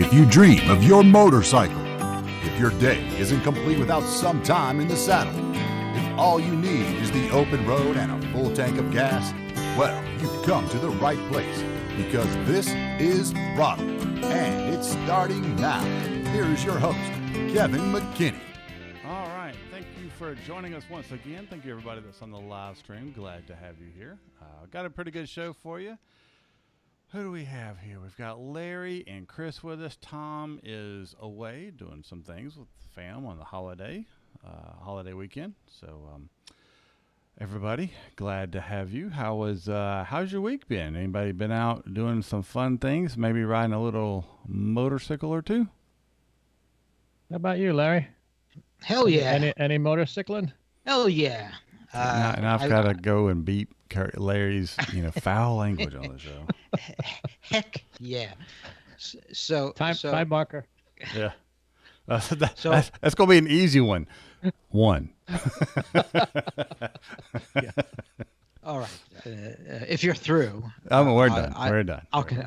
If you dream of your motorcycle, if your day isn't complete without some time in the saddle, if all you need is the open road and a full tank of gas, well, you've come to the right place, because this is Throttled, and it's starting now. Here's your host, Kevin McKinney. All right. Thank you for joining us once again. Thank you, everybody that's on the live stream. Glad to have you here. Got a pretty good show for you. Who do we have here? We've got Larry and Chris with us. Tom is away doing some things with the fam on the holiday weekend. So, everybody, glad to have you. How's your week been? Anybody been out doing some fun things? Maybe riding a little motorcycle or two? How about you, Larry? Hell yeah. Any motorcycling? Hell yeah. And I've got to go and beat Larry's, foul language on the show. Heck yeah. So time marker. Yeah. That's going to be an easy one. One. Yeah. All right. If you're through. We're done. We're done. Okay.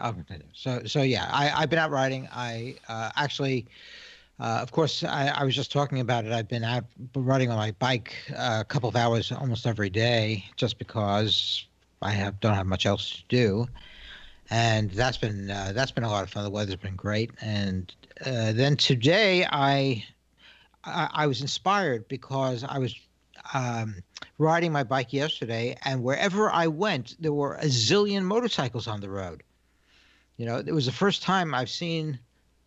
So yeah, I've been out riding. I actually, of course, I was just talking about it. I've been out riding on my bike a couple of hours almost every day, just because I don't have much else to do, and that's been a lot of fun. The weather's been great, and then today I was inspired because I was riding my bike yesterday, and wherever I went, there were a zillion motorcycles on the road. It was the first time I've seen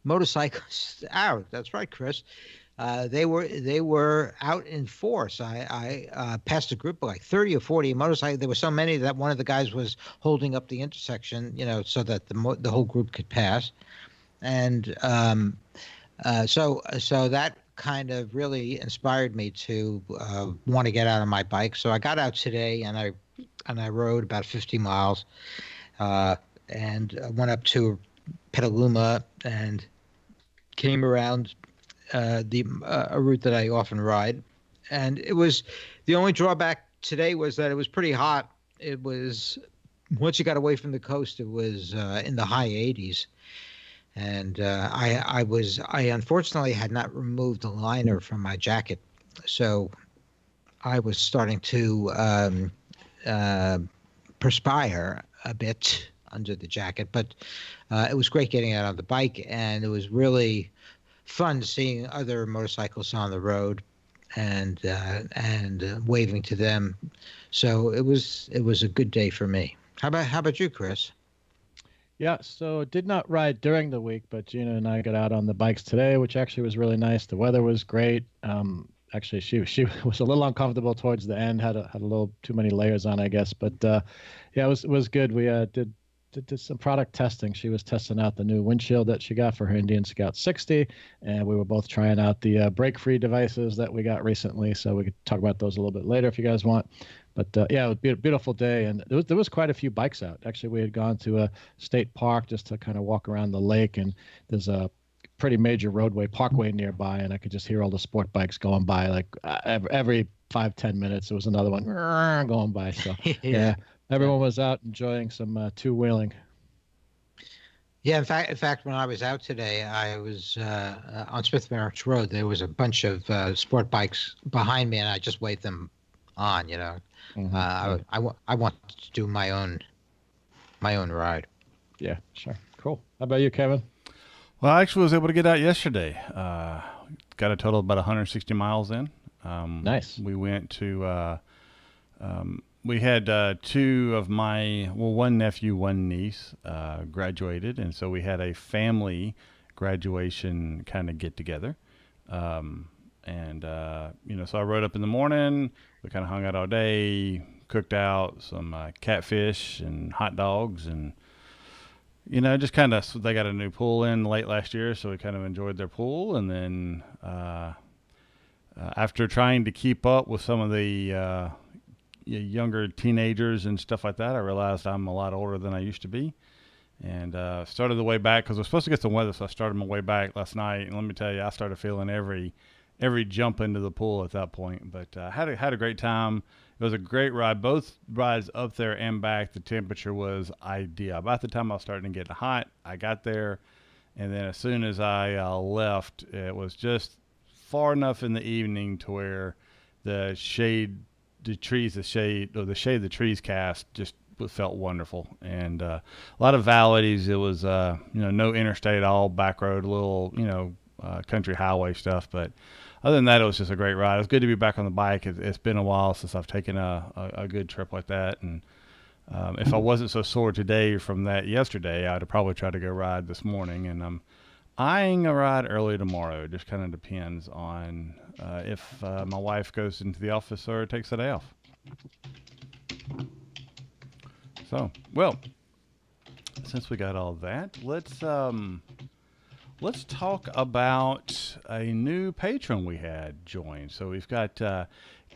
motorcycles out. That's right, Chris. They were out in force. I passed a group of like 30 or 40 motorcycles. There were so many that one of the guys was holding up the intersection, so that the whole group could pass. And so that kind of really inspired me to want to get out on my bike. So I got out today and I rode about 50 miles and went up to Petaluma and came around a route that I often ride. And it was, the only drawback today was that it was pretty hot. It was, once you got away from the coast, it was in the high 80s. And I unfortunately had not removed the liner from my jacket. So I was starting to perspire a bit under the jacket, but it was great getting out on the bike, and it was really fun seeing other motorcyclists on the road and waving to them. So it was a good day for me. How about you, Chris? Yeah, so did not ride during the week, but Gina and I got out on the bikes today, which actually was really nice. The weather was great. Actually, she was a little uncomfortable towards the end, had a little too many layers on, I guess. But yeah, it was good. We did some product testing. She was testing out the new windshield that she got for her Indian Scout 60, and we were both trying out the brake-free devices that we got recently. So we could talk about those a little bit later if you guys want. But yeah, it was a beautiful day, and there was quite a few bikes out. Actually, we had gone to a state park just to kind of walk around the lake, and there's a pretty major parkway nearby, and I could just hear all the sport bikes going by. Like every 5-10 minutes, there was another one going by. So yeah. Everyone was out enjoying some two-wheeling. Yeah, in fact, when I was out today, I was on Smith Merrick's Road. There was a bunch of sport bikes behind me, and I just waved them on. Mm-hmm. I want to do my own ride. Yeah, sure, cool. How about you, Kevin? Well, I actually was able to get out yesterday. Got a total of about 160 miles in. Nice. We went to. We had two of one nephew, one niece graduated, and so we had a family graduation kind of get together. So I rode up in the morning. We kind of hung out all day, cooked out some catfish and hot dogs, and just kind of, they got a new pool in late last year, so we kind of enjoyed their pool. And then after trying to keep up with some of the younger teenagers and stuff like that, I realized I'm a lot older than I used to be, and started the way back because I was supposed to get some weather, so I started my way back last night, and let me tell you, I started feeling every jump into the pool at that point. But had a great time. It was a great ride. Both rides up there and back, the temperature was ideal. About the time I was starting to get hot, I got there, And then as soon as I left, it was just far enough in the evening to where the shade the shade of the trees cast just felt wonderful. And a lot of validities. It was no interstate, all back road, little country highway stuff. But other than that, it was just a great ride. It was good to be back on the bike. It's been a while since I've taken a good trip like that. And if I wasn't so sore today from that yesterday, I'd have probably tried to go ride this morning. And I'm eyeing a ride early tomorrow. It just kind of depends on if my wife goes into the office or takes the day off. So, well, since we got all that, let's talk about a new patron we had join. So we've got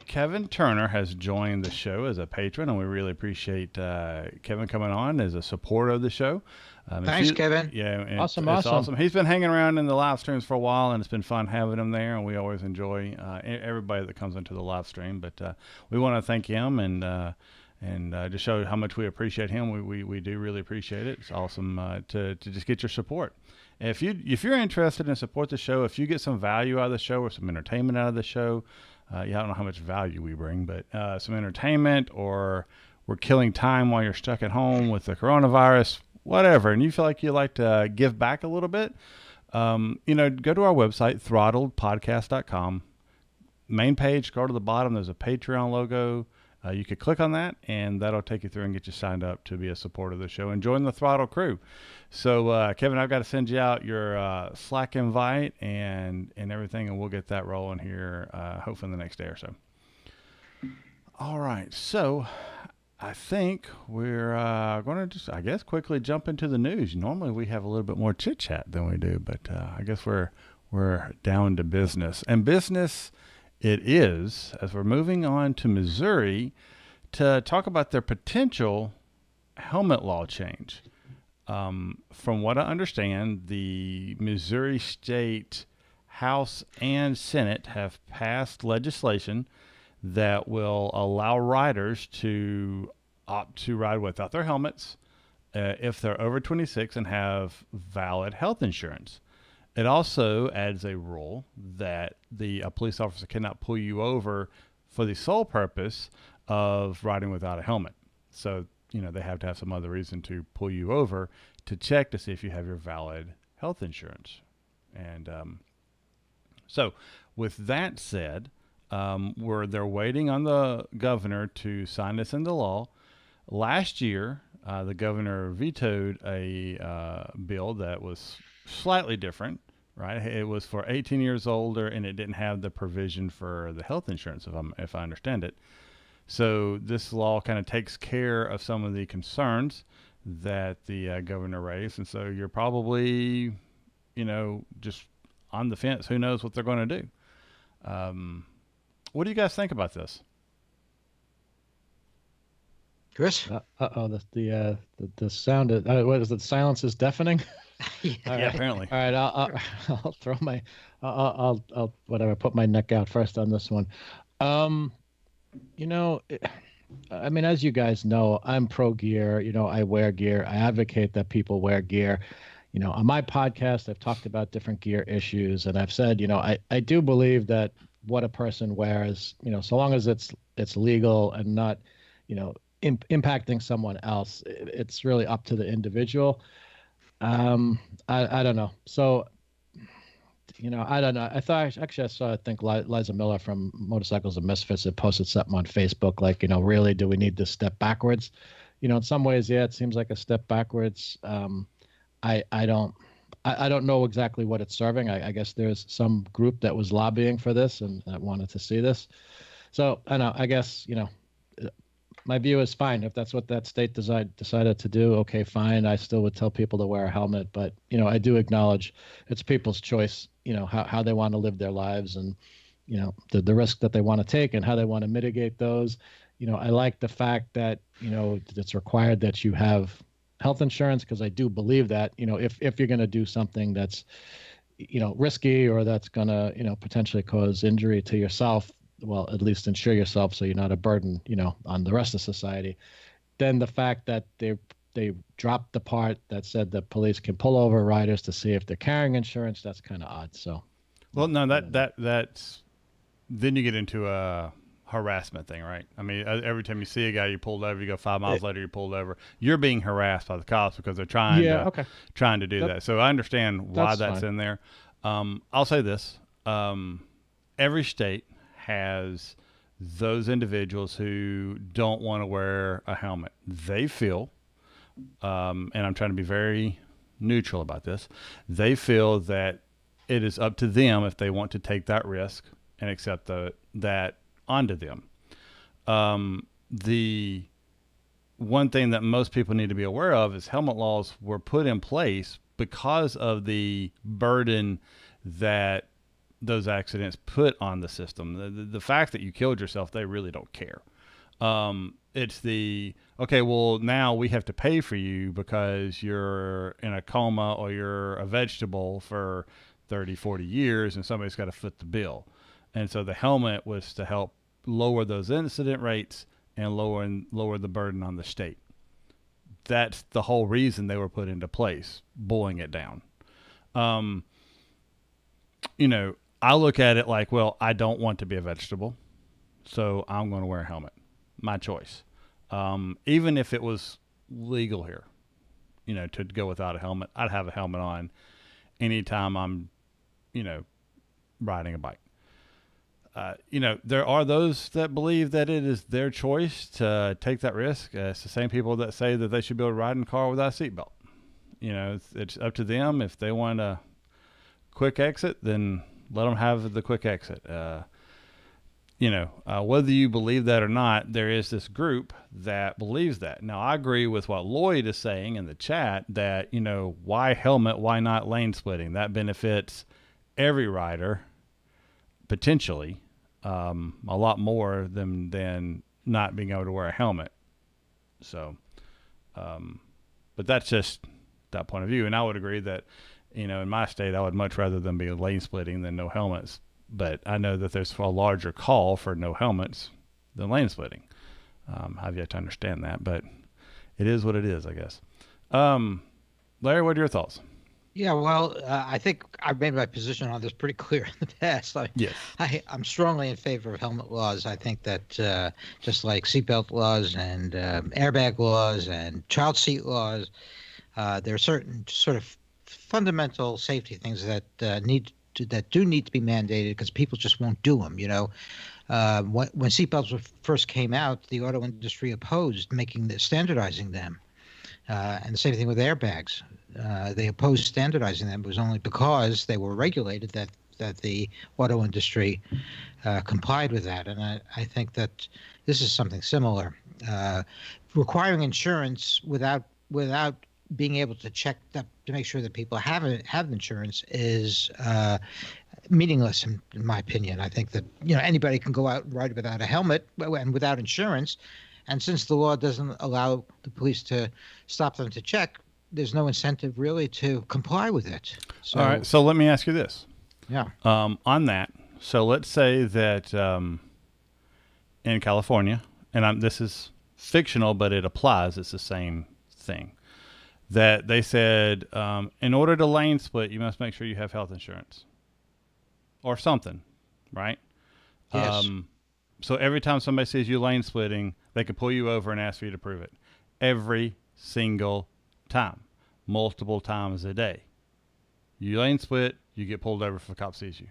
Kevin Turner has joined the show as a patron, and we really appreciate Kevin coming on as a supporter of the show. Thanks, Kevin. Yeah, Awesome. It's awesome. He's been hanging around in the live streams for a while, and it's been fun having him there, and we always enjoy everybody that comes into the live stream. But we want to thank him and to show how much we appreciate him. We do really appreciate it. It's awesome to just get your support. If you're interested in support the show, if you get some value out of the show or some entertainment out of the show, I don't know how much value we bring, but some entertainment, or we're killing time while you're stuck at home with the coronavirus, whatever, and you feel like you like to give back a little bit, go to our website, throttledpodcast.com. Main page, go to the bottom, there's a Patreon logo. You could click on that, and that'll take you through and get you signed up to be a supporter of the show and join the Throttle crew. So, Kevin, I've got to send you out your Slack invite and everything, and we'll get that rolling here hopefully in the next day or so. All right. So I think we're going to just, I guess, quickly jump into the news. Normally we have a little bit more chit-chat than we do, but I guess we're down to business. And business it is, as we're moving on to Missouri to talk about their potential helmet law change. From what I understand, the Missouri State House and Senate have passed legislation that will allow riders to opt to ride without their helmets if they're over 26 and have valid health insurance. It also adds a rule that a police officer cannot pull you over for the sole purpose of riding without a helmet. So, they have to have some other reason to pull you over to check to see if you have your valid health insurance. And so with that said, they're waiting on the governor to sign this into law. Last year, the governor vetoed a bill that was slightly different, right? It was for 18 years older, and it didn't have the provision for the health insurance, if I understand it. So this law kind of takes care of some of the concerns that the governor raised. And so you're probably, just on the fence. Who knows what they're going to do? What do you guys think about this? Chris? The sound. What is it? The silence is deafening. Yeah, apparently. All right, I'll throw my, I'll whatever, put my neck out first on this one. As you guys know, I'm pro gear. I wear gear. I advocate that people wear gear. On my podcast, I've talked about different gear issues, and I've said, I do believe that what a person wears, so long as it's legal and not, impacting someone else, it's really up to the individual. I don't know. So, I don't know. I saw, I think Liza Miller from Motorcycles and Misfits had posted something on Facebook, like, really, do we need to step backwards? In some ways, yeah, it seems like a step backwards. I don't know exactly what it's serving. I guess there's some group that was lobbying for this and that wanted to see this. So I guess, my view is fine. If that's what that state decided to do, okay, fine. I still would tell people to wear a helmet, but I do acknowledge it's people's choice, how they want to live their lives and, the risk that they want to take and how they want to mitigate those. I like the fact that, it's required that you have health insurance, because I do believe that, if you're going to do something that's, risky or that's going to, potentially cause injury to yourself, well, at least insure yourself so you're not a burden, on the rest of society. Then the fact that they're they dropped the part that said the police can pull over riders to see if they're carrying insurance. That's kind of odd. So, well, no, that's then you get into a harassment thing, right? I mean, every time you see a guy you pulled over, you go 5 miles later, you're pulled over. You're being harassed by the cops because they're trying to do that. So I understand why that's in there. I'll say this: every state has those individuals who don't want to wear a helmet. They feel, and I'm trying to be very neutral about this, they feel that it is up to them if they want to take that risk and accept that onto them. The one thing that most people need to be aware of is helmet laws were put in place because of the burden that those accidents put on the system. The fact that you killed yourself, they really don't care. It's okay, well, now we have to pay for you because you're in a coma or you're a vegetable for 30, 40 years and somebody's got to foot the bill. And so the helmet was to help lower those incident rates and lower the burden on the state. That's the whole reason they were put into place, boiling it down. I look at it like, well, I don't want to be a vegetable, so I'm going to wear a helmet. My choice. Even if it was legal here, to go without a helmet, I'd have a helmet on anytime I'm, riding a bike. There are those that believe that it is their choice to take that risk. It's the same people that say that they should be able to ride in a car without a seatbelt. It's up to them. If they want a quick exit, then let them have the quick exit. Whether you believe that or not, there is this group that believes that. Now, I agree with what Lloyd is saying in the chat that, why helmet, why not lane splitting? That benefits every rider, potentially, a lot more than not being able to wear a helmet. So, but that's just that point of view. And I would agree that, in my state, I would much rather them be lane splitting than no helmets. But I know that there's a larger call for no helmets than lane splitting. I've yet to understand that, but it is what it is, I guess. Larry, what are your thoughts? Yeah, well, I think I've made my position on this pretty clear in the past. Yes. I'm strongly in favor of helmet laws. I think that just like seatbelt laws and airbag laws and child seat laws, there are certain sort of fundamental safety things that do need to be mandated because people just won't do them. When seatbelts first came out, the auto industry opposed standardizing them, and the same thing with airbags. They opposed standardizing them. It was only because they were regulated that the auto industry complied with that. And I think that this is something similar. Requiring insurance without being able to check that to make sure that people have insurance is meaningless in my opinion. I think that anybody can go out and ride without a helmet and without insurance, and since the law doesn't allow the police to stop them to check, there's no incentive really to comply with it. So, all right. So let me ask you this. Yeah. On that, so let's say that in California, and this is fictional, but it applies. It's the same thing. That they said, in order to lane split, you must make sure you have health insurance or something, right? Yes. So every time somebody sees you lane splitting, they could pull you over and ask for you to prove it. Every single time, multiple times a day. You lane split, you get pulled over if the cop sees you.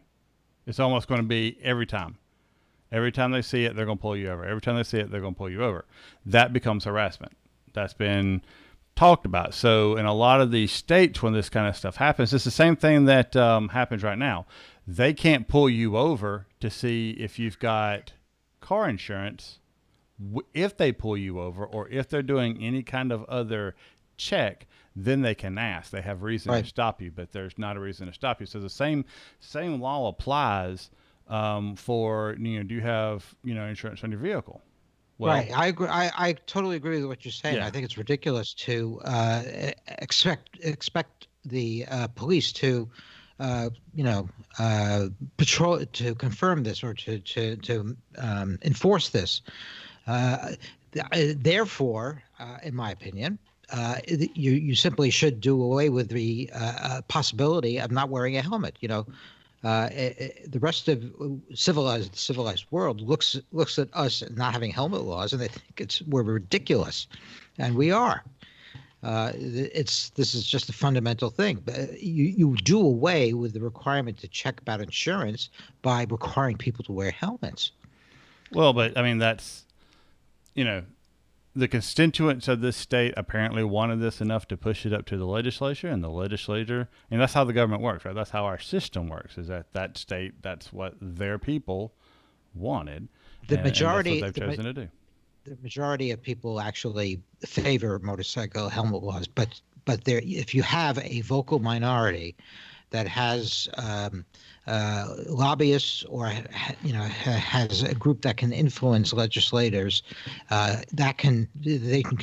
It's almost going to be every time. Every time they see it, they're going to pull you over. Every time they see it, they're going to pull you over. That becomes harassment. That's been talked about. So in a lot of these states when this kind of stuff happens, it's the same thing that happens right now. They can't pull you over to see if you've got car insurance if they pull you over, or if they're doing any kind of other check, then they can ask. They have reason to stop you, but there's not a reason to stop you. So the same law applies for, do you have, insurance on your vehicle? Well, right. I agree. I totally agree with what you're saying. Yeah. I think it's ridiculous to expect the police to, patrol to confirm this or to enforce this. Therefore, in my opinion, you simply should do away with the possibility of not wearing a helmet. The rest of civilized world looks at us not having helmet laws, and they think we're ridiculous, and we are. This is just a fundamental thing. You do away with the requirement to check about insurance by requiring people to wear helmets. Well, but I mean that's, the constituents of this state apparently wanted this enough to push it up to the legislature, and the legislature, and that's how the government works, right? That's how our system works. Is that state, that's what their people wanted. The majority, and that's what they've chosen to do. The majority of people actually favor motorcycle helmet laws, but if you have a vocal minority that has lobbyists or has a group that can influence legislators, they can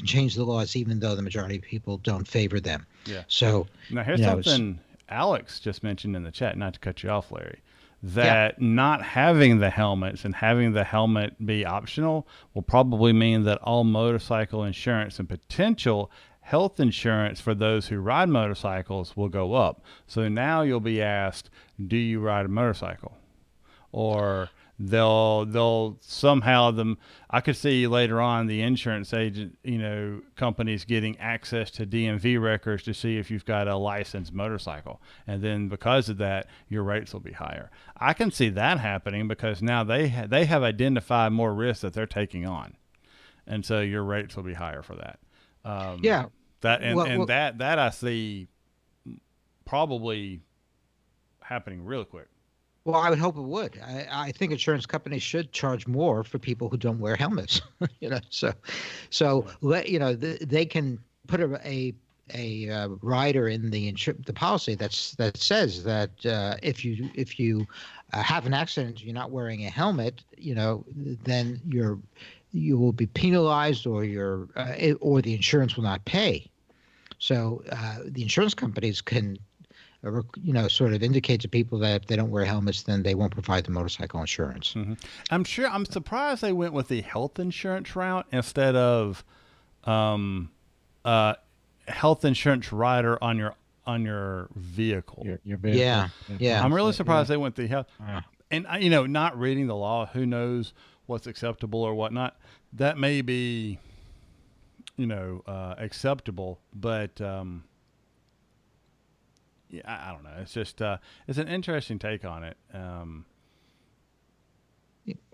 change the laws even though the majority of people don't favor them. Yeah. So now here's something Alex just mentioned in the chat, not to cut you off, Larry, that not having the helmets and having the helmet be optional will probably mean that all motorcycle insurance and potential health insurance for those who ride motorcycles will go up. So now you'll be asked, do you ride a motorcycle? Or they'll somehow I could see later on the insurance agent, companies getting access to DMV records to see if you've got a licensed motorcycle. And then because of that, your rates will be higher. I can see that happening because now they have identified more risks that they're taking on. And so your rates will be higher for that. That I see probably happening really quick. Well, I would hope it would. I think insurance companies should charge more for people who don't wear helmets. They can put a rider in the policy that says that if you have an accident, you're not wearing a helmet, then you will be penalized, or the insurance will not pay. So the insurance companies can sort of indicate to people that if they don't wear helmets, then they won't provide the motorcycle insurance. Mm-hmm. I'm surprised they went with the health insurance route instead of health insurance rider on your vehicle. Your vehicle. Yeah. I'm really surprised they went the health. And not reading the law, who knows what's acceptable or whatnot. That may be, acceptable, but I don't know. It's just it's an interesting take on it.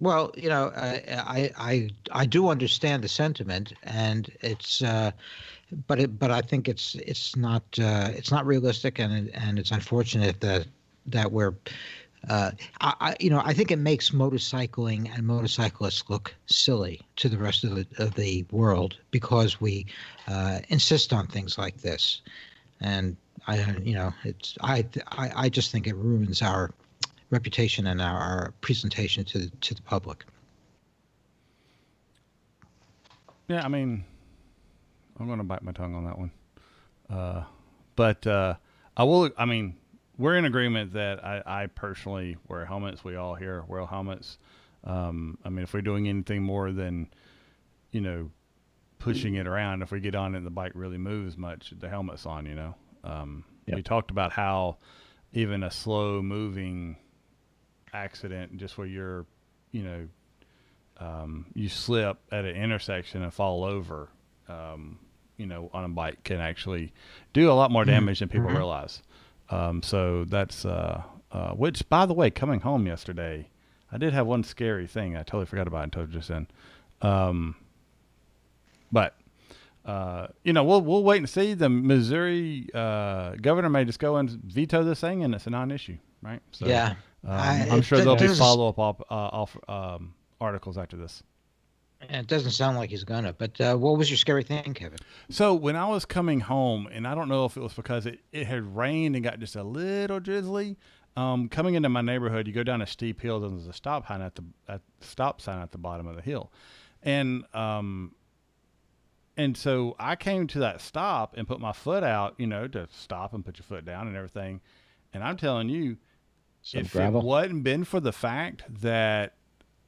Well, I do understand the sentiment, and it's but I think it's not realistic, and it's unfortunate that we're I think it makes motorcycling and motorcyclists look silly to the rest of the world because we insist on things like this, and I just think it ruins our reputation and our presentation to the public. Yeah, I mean, I'm going to bite my tongue on that one, but I will. I mean, we're in agreement that I personally wear helmets. We all here wear helmets. I mean, if we're doing anything more than, pushing it around, if we get on it and the bike really moves much, the helmet's on, We talked about how even a slow moving accident, just where you're, you slip at an intersection and fall over, on a bike can actually do a lot more damage than people realize. So that's, which, by the way, coming home yesterday, I did have one scary thing I totally forgot about until just then. But we'll wait and see. The Missouri governor may just go and veto this thing, and it's a non-issue, right? So, yeah. I'm sure there'll be follow-up articles after this. It doesn't sound like he's gonna. But what was your scary thing, Kevin? So when I was coming home, and I don't know if it was because it had rained and got just a little drizzly. Coming into my neighborhood, you go down a steep hill. There's a stop sign at the bottom of the hill, and so I came to that stop and put my foot out, to stop and put your foot down and everything. And I'm telling you, if it wasn't been for the fact that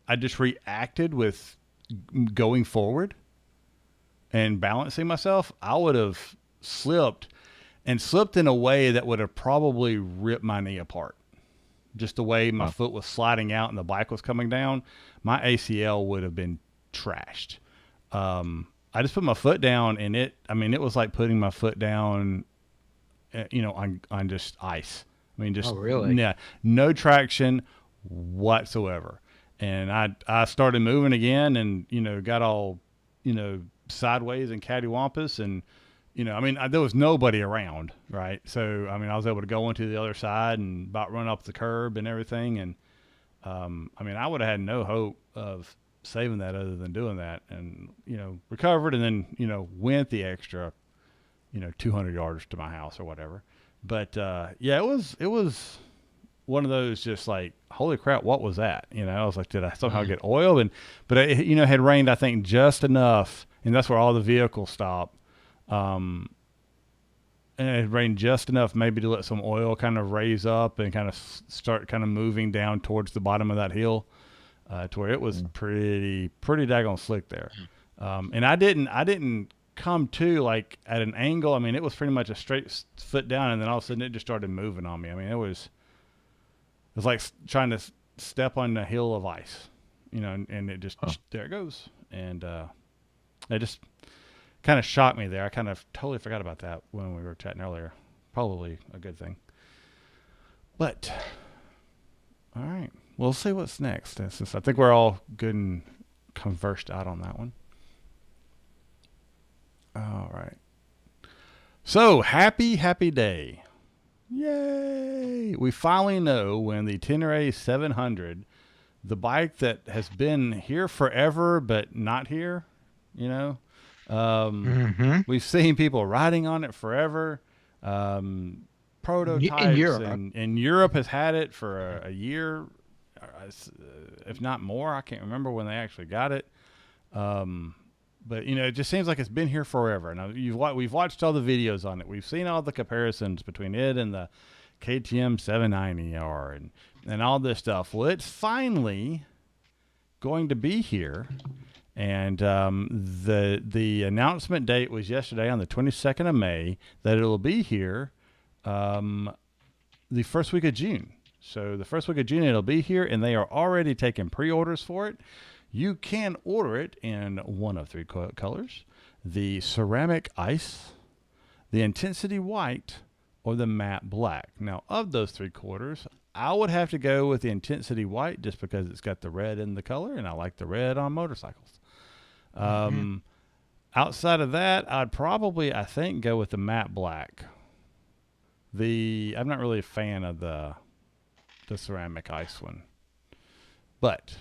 I just reacted with going forward and balancing myself, I would have slipped in a way that would have probably ripped my knee apart. Just the way my foot was sliding out and the bike was coming down, my ACL would have been trashed. I just put my foot down, and it was like putting my foot down, on just ice. I mean, just, oh, really? Yeah, no traction whatsoever. And I started moving again, and, got all, sideways and cattywampus, and, there was nobody around, right? So, I was able to go into the other side and about run up the curb and everything. And, I would have had no hope of saving that other than doing that, and, recovered, and then, went the extra, 200 yards to my house or whatever. But, yeah, it was one of those just like, holy crap, what was that? I was like, did I somehow get oil? But it, had rained, I think, just enough, and that's where all the vehicles stop. And it had rained just enough maybe to let some oil kind of raise up and kind of start kind of moving down towards the bottom of that hill, to where it was pretty daggone slick there. And I didn't come to like at an angle. It was pretty much a straight foot down, and then all of a sudden it just started moving on me. It was like trying to step on a hill of ice, and it just, there it goes. And, it just kind of shocked me there. I kind of totally forgot about that when we were chatting earlier. Probably a good thing. But, all right, we'll see what's next. Since I think we're all good and conversed out on that one. All right. So, happy day. Yay! We finally know when the Tenere 700, the bike that has been here forever but not here, we've seen people riding on it forever. Prototypes in Europe. And Europe has had it for a year, if not more. I can't remember when they actually got it. But, it just seems like it's been here forever. Now, we've watched all the videos on it. We've seen all the comparisons between it and the KTM 790R and all this stuff. Well, it's finally going to be here. And the announcement date was yesterday on the 22nd of May that it will be here the first week of June. So the first week of June it'll be here, and they are already taking pre-orders for it. You can order it in one of three colors: the ceramic ice, the intensity white, or the matte black. Now, of those three colors, I would have to go with the intensity white just because it's got the red in the color, and I like the red on motorcycles. Outside of that, I'd probably, I think, go with the matte black. I'm not really a fan of the ceramic ice one, but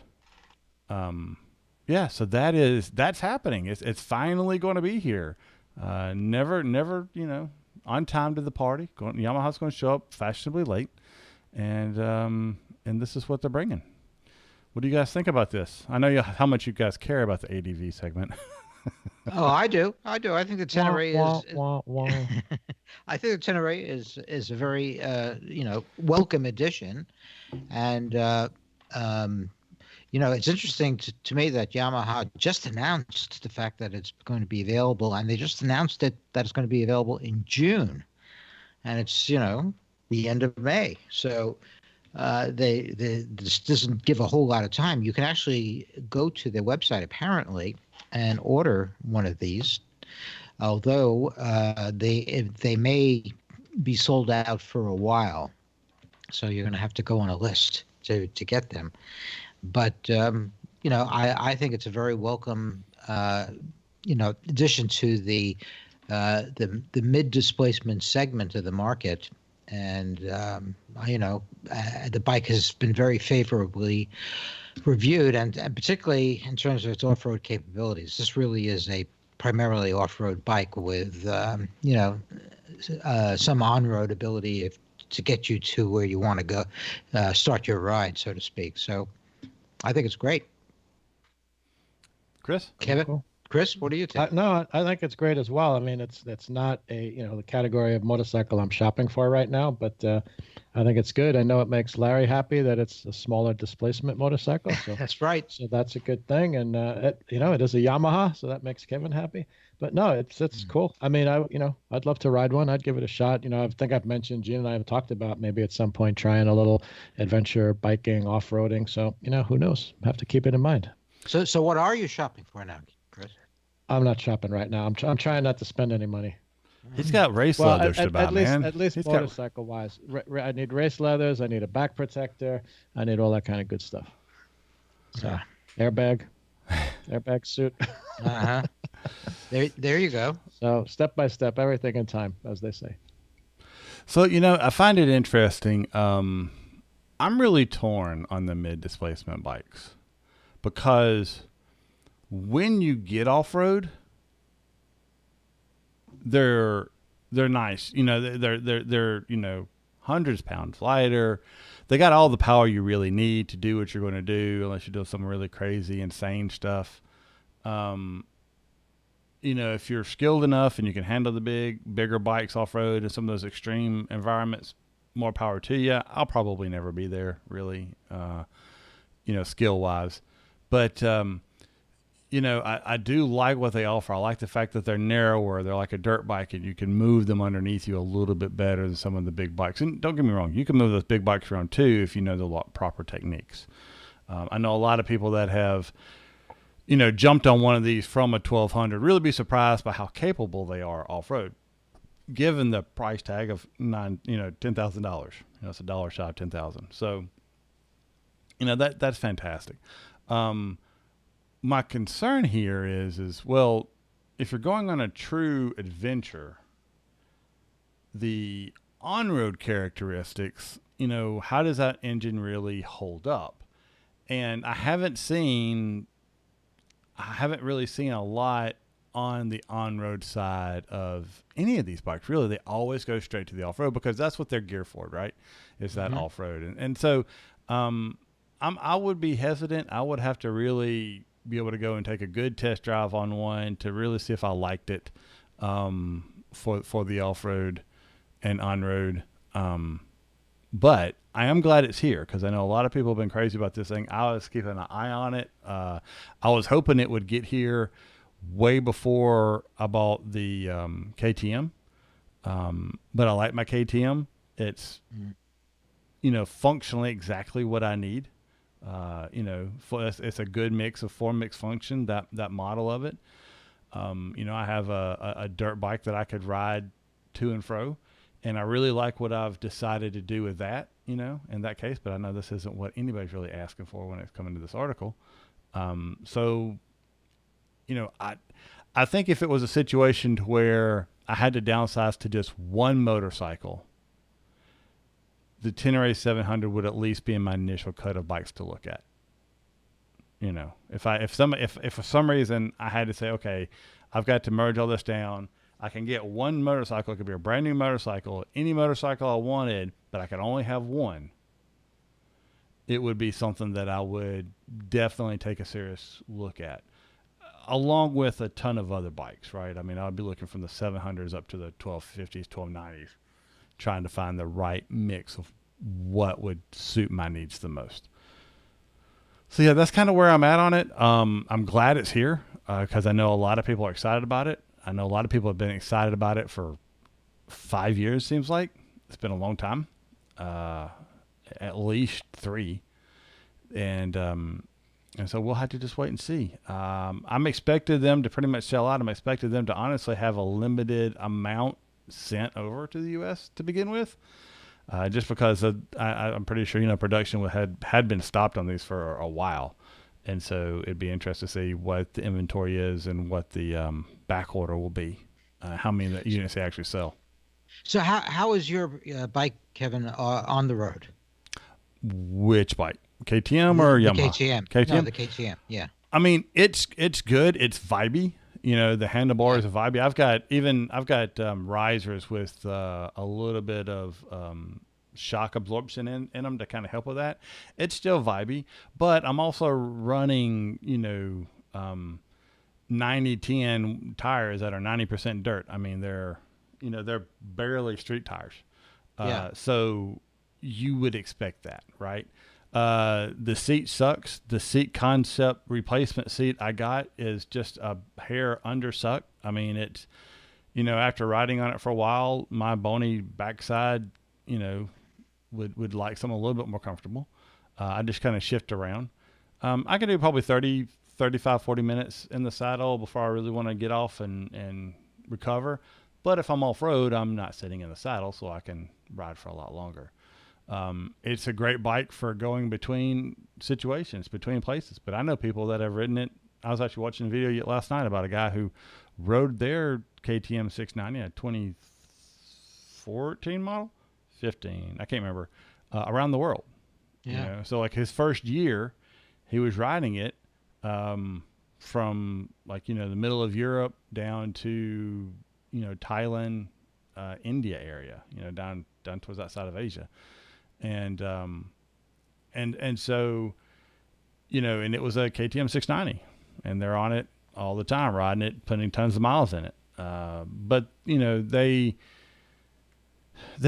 yeah, so that's happening. It's finally going to be here. Never, on time to the party. Yamaha's going to show up fashionably late, and this is what they're bringing. What do you guys think about this? I know how much you guys care about the ADV segment. Oh, I do. I think the Tenere I think the Tenere is a very welcome addition, and it's interesting to me that Yamaha just announced the fact that it's going to be available, and they just announced that it's going to be available in June, and it's the end of May. So this doesn't give a whole lot of time. You can actually go to their website apparently and order one of these, although they may be sold out for a while. So you're going to have to go on a list to get them. But I think it's a very welcome addition to the mid displacement segment of the market. And the bike has been very favorably reviewed, and particularly in terms of its off-road capabilities. This really is a primarily off-road bike with some on-road ability to get you to where you want to go, start your ride, so to speak. So I think it's great. Chris? Kevin? Cool. Chris, what do you think? No, I think it's great as well. It's not the category of motorcycle I'm shopping for right now, but I think it's good. I know it makes Larry happy that it's a smaller displacement motorcycle. So that's right. So that's a good thing, and it is a Yamaha, so that makes Kevin happy. But no, it's cool. I mean, I'd love to ride one. I'd give it a shot. I think I've mentioned, Gene and I have talked about maybe at some point trying a little adventure biking, off-roading. So, who knows? Have to keep it in mind. So what are you shopping for now, Chris? I'm not shopping right now. I'm trying not to spend any money. He's got race leathers to buy, man. At least motorcycle wise, I need race leathers. I need a back protector. I need all that kind of good stuff. So, airbag suit. Uh-huh. There you go. So step by step, everything in time, as they say. So, I find it interesting. I'm really torn on the mid-displacement bikes because when you get off-road, they're nice. They're hundreds of pounds lighter. They got all the power you really need to do what you're going to do, unless you do some really crazy, insane stuff. If you're skilled enough and you can handle the bigger bikes off-road and some of those extreme environments, more power to you. I'll probably never be there really, skill-wise. But, I do like what they offer. I like the fact that they're narrower. They're like a dirt bike and you can move them underneath you a little bit better than some of the big bikes. And don't get me wrong, you can move those big bikes around too if you know the proper techniques. I know a lot of people that have jumped on one of these from a 1200, really be surprised by how capable they are off-road, given the price tag of $10,000. It's a dollar shy of 10,000. So, that's fantastic. My concern here is, well, if you're going on a true adventure, the on-road characteristics, how does that engine really hold up? And I haven't really seen a lot on the on-road side of any of these bikes. Really, they always go straight to the off-road because that's what they're geared for, right? Is that off-road. And so I would be hesitant. I would have to really be able to go and take a good test drive on one to really see if I liked it for the off-road and on-road. But I am glad it's here because I know a lot of people have been crazy about this thing. I was keeping an eye on it. I was hoping it would get here way before I bought the KTM. But I like my KTM. It's, functionally exactly what I need. It's a good mix of form, mix, function, that model of it. I have a dirt bike that I could ride to and fro. And I really like what I've decided to do with that, in that case. But I know this isn't what anybody's really asking for when it's coming to this article. So, I think if it was a situation to where I had to downsize to just one motorcycle, the Tenere 700 would at least be in my initial cut of bikes to look at. If for some reason I had to say, okay, I've got to merge all this down. I can get one motorcycle. It could be a brand new motorcycle, any motorcycle I wanted, but I could only have one. It would be something that I would definitely take a serious look at, along with a ton of other bikes, right? I mean, I'd be looking from the 700s up to the 1250s, 1290s, trying to find the right mix of what would suit my needs the most. So yeah, that's kind of where I'm at on it. I'm glad it's here because I know a lot of people are excited about it. I know a lot of people have been excited about it for 5 years, seems like. It's been a long time, at least 3. And so we'll have to just wait and see. I'm expected them to pretty much sell out. I'm expected them to honestly have a limited amount sent over to the U.S. to begin with, just because I'm pretty sure, production had been stopped on these for a while. And so it'd be interesting to see what the inventory is and what the back order will be, how many units they actually sell. So how is your bike, Kevin, on the road? Which bike? KTM or Yamaha? KTM. KTM? No, the KTM, yeah. I mean, it's good. It's vibey. The handlebars are vibey. I've got risers with a little bit of shock absorption in them to kind of help with that. It's still vibey, but I'm also running 90-10 tires that are 90% dirt. I mean, they're barely street tires. So you would expect that, right? The seat sucks. The seat concept replacement seat I got is just a hair undersuck. I mean, it's, after riding on it for a while, my bony backside, would like something a little bit more comfortable. I just kind of shift around. I can do probably 30, 35, 40 minutes in the saddle before I really want to get off and recover. But if I'm off road, I'm not sitting in the saddle, so I can ride for a lot longer. It's a great bike for going between situations, between places. But I know people that have ridden it. I was actually watching a video last night about a guy who rode their KTM 690, a 2014 model, 15, I can't remember, around the world. Yeah. So like his first year, he was riding it from like, the middle of Europe down to, Thailand, India area, down towards that side of Asia. And so, and it was a KTM 690, and they're on it all the time, riding it, putting tons of miles in it. But they've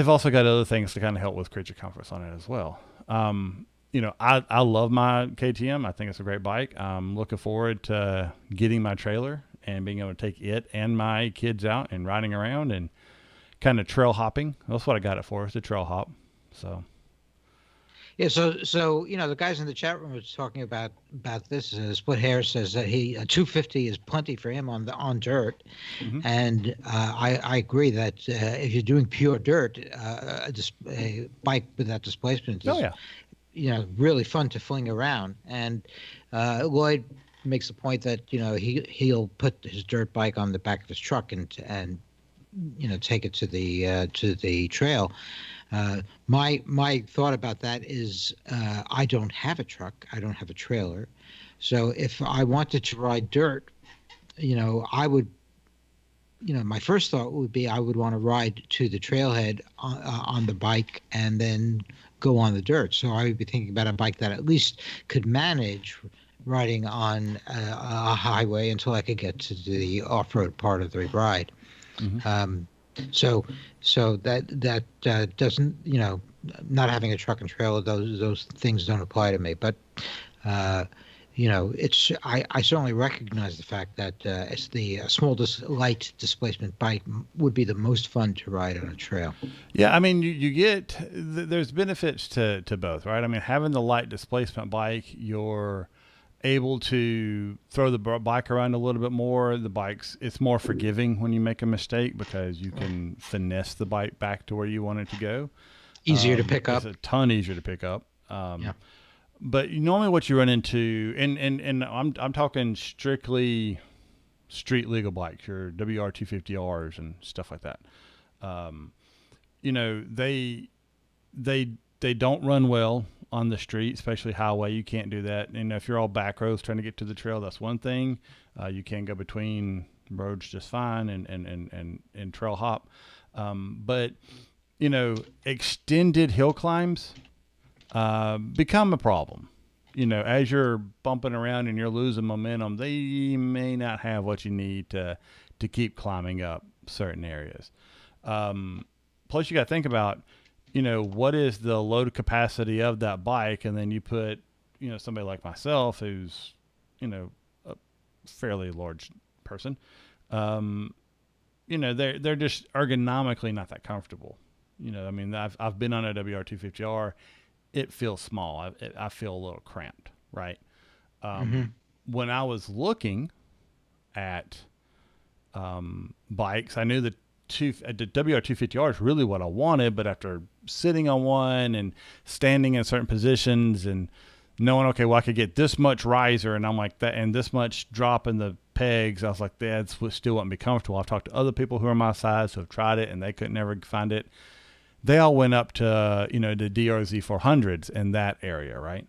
also got other things to kind of help with creature comforts on it as well. I love my KTM. I think it's a great bike. I'm looking forward to getting my trailer and being able to take it and my kids out and riding around and kind of trail hopping. That's what I got it for, is the trail hop. So. Yeah, so the guys in the chat room was talking about this. Split Hair says that a 250 is plenty for him on dirt, and I agree that if you're doing pure dirt, a bike with that displacement is, really fun to fling around. And Lloyd makes the point that he'll put his dirt bike on the back of his truck and take it to the trail. My thought about that is I don't have a truck. I don't have a trailer. So if I wanted to ride dirt, I would, my first thought would be I would want to ride to the trailhead on the bike and then go on the dirt. So I would be thinking about a bike that at least could manage riding on a highway until I could get to the off-road part of the ride. So that doesn't, not having a truck and trailer, those things don't apply to me. But I certainly recognize the fact that it's the light displacement bike would be the most fun to ride on a trail. Yeah, I mean, you get there's benefits to both, right? I mean, having the light displacement bike, you're able to throw the bike around a little bit more. It's more forgiving when you make a mistake because you can finesse the bike back to where you want it to go. Easier to pick up. It's a ton easier to pick up. But normally what you run into, and I'm talking strictly street legal bikes, your WR250Rs and stuff like that. They don't run well on the street, especially highway. You can't do that. And if you're all back roads trying to get to the trail, that's one thing. You can go between roads just fine and trail hop. But extended hill climbs become a problem. As you're bumping around and you're losing momentum, they may not have what you need to keep climbing up certain areas. Plus you got to think about, what is the load capacity of that bike? And then you put, somebody like myself who's, a fairly large person, they're just ergonomically not that comfortable. I've been on a WR250R. It feels small. I feel a little cramped, right? When I was looking at bikes, I knew that the WR250R is really what I wanted, but after sitting on one and standing in certain positions and knowing, okay, well, I could get this much riser and I'm like that, and this much drop in the pegs, I was like, that's what still wouldn't be comfortable. I've talked to other people who are my size who have tried it and they couldn't never find it. They all went up to, the DRZ 400s in that area, right?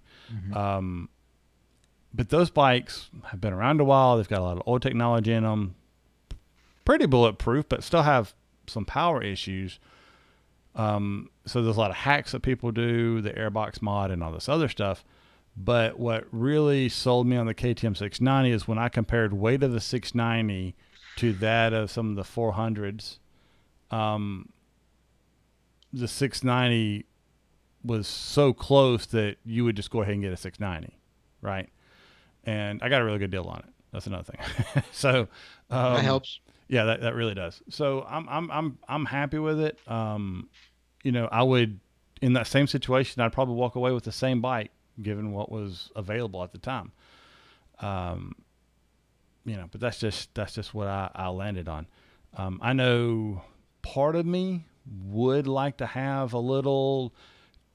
But those bikes have been around a while. They've got a lot of old technology in them. Pretty bulletproof, but still have some power issues. So there's a lot of hacks that people do, the airbox mod and all this other stuff. But what really sold me on the KTM 690 is when I compared weight of the 690 to that of some of the 400s. The 690 was so close that you would just go ahead and get a 690, right? And I got a really good deal on it. That's another thing. So that helps. Yeah, that really does. So I'm happy with it. I would, in that same situation, I'd probably walk away with the same bike given what was available at the time. Um, but that's just what I landed on. I know part of me would like to have a little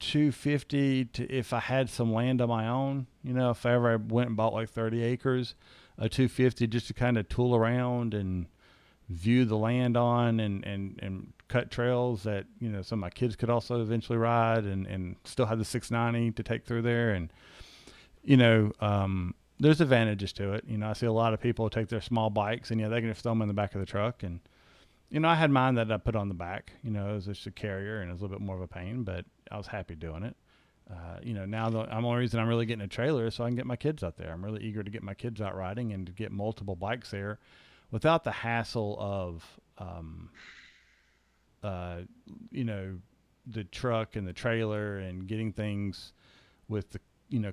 250 to, if I had some land of my own, if I ever went and bought like 30 acres, a 250 just to kind of tool around and view the land on and cut trails that, some of my kids could also eventually ride and still have the 690 to take through there. And, there's advantages to it. I see a lot of people take their small bikes and they can just throw them in the back of the truck. And, I had mine that I put on the back, it was just a carrier and it was a little bit more of a pain, but I was happy doing it. Now the only reason I'm really getting a trailer is so I can get my kids out there. I'm really eager to get my kids out riding and to get multiple bikes there without the hassle of, the truck and the trailer and getting things with the,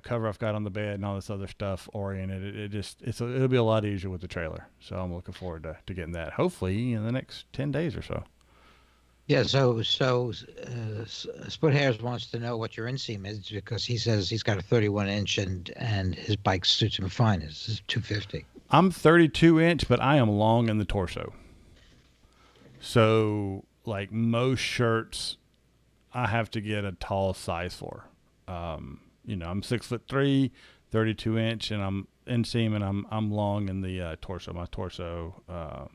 cover I've got on the bed and all this other stuff oriented. It'll be a lot easier with the trailer. So I'm looking forward to getting that hopefully in the next 10 days or so. Yeah, so Split Hairs wants to know what your inseam is because he says he's got a 31-inch and his bike suits him fine. It's 250. I'm 32-inch, but I am long in the torso. So, like most shirts, I have to get a tall size for. I'm 6'3", 32-inch, and I'm inseam, and I'm long in the torso. My torso.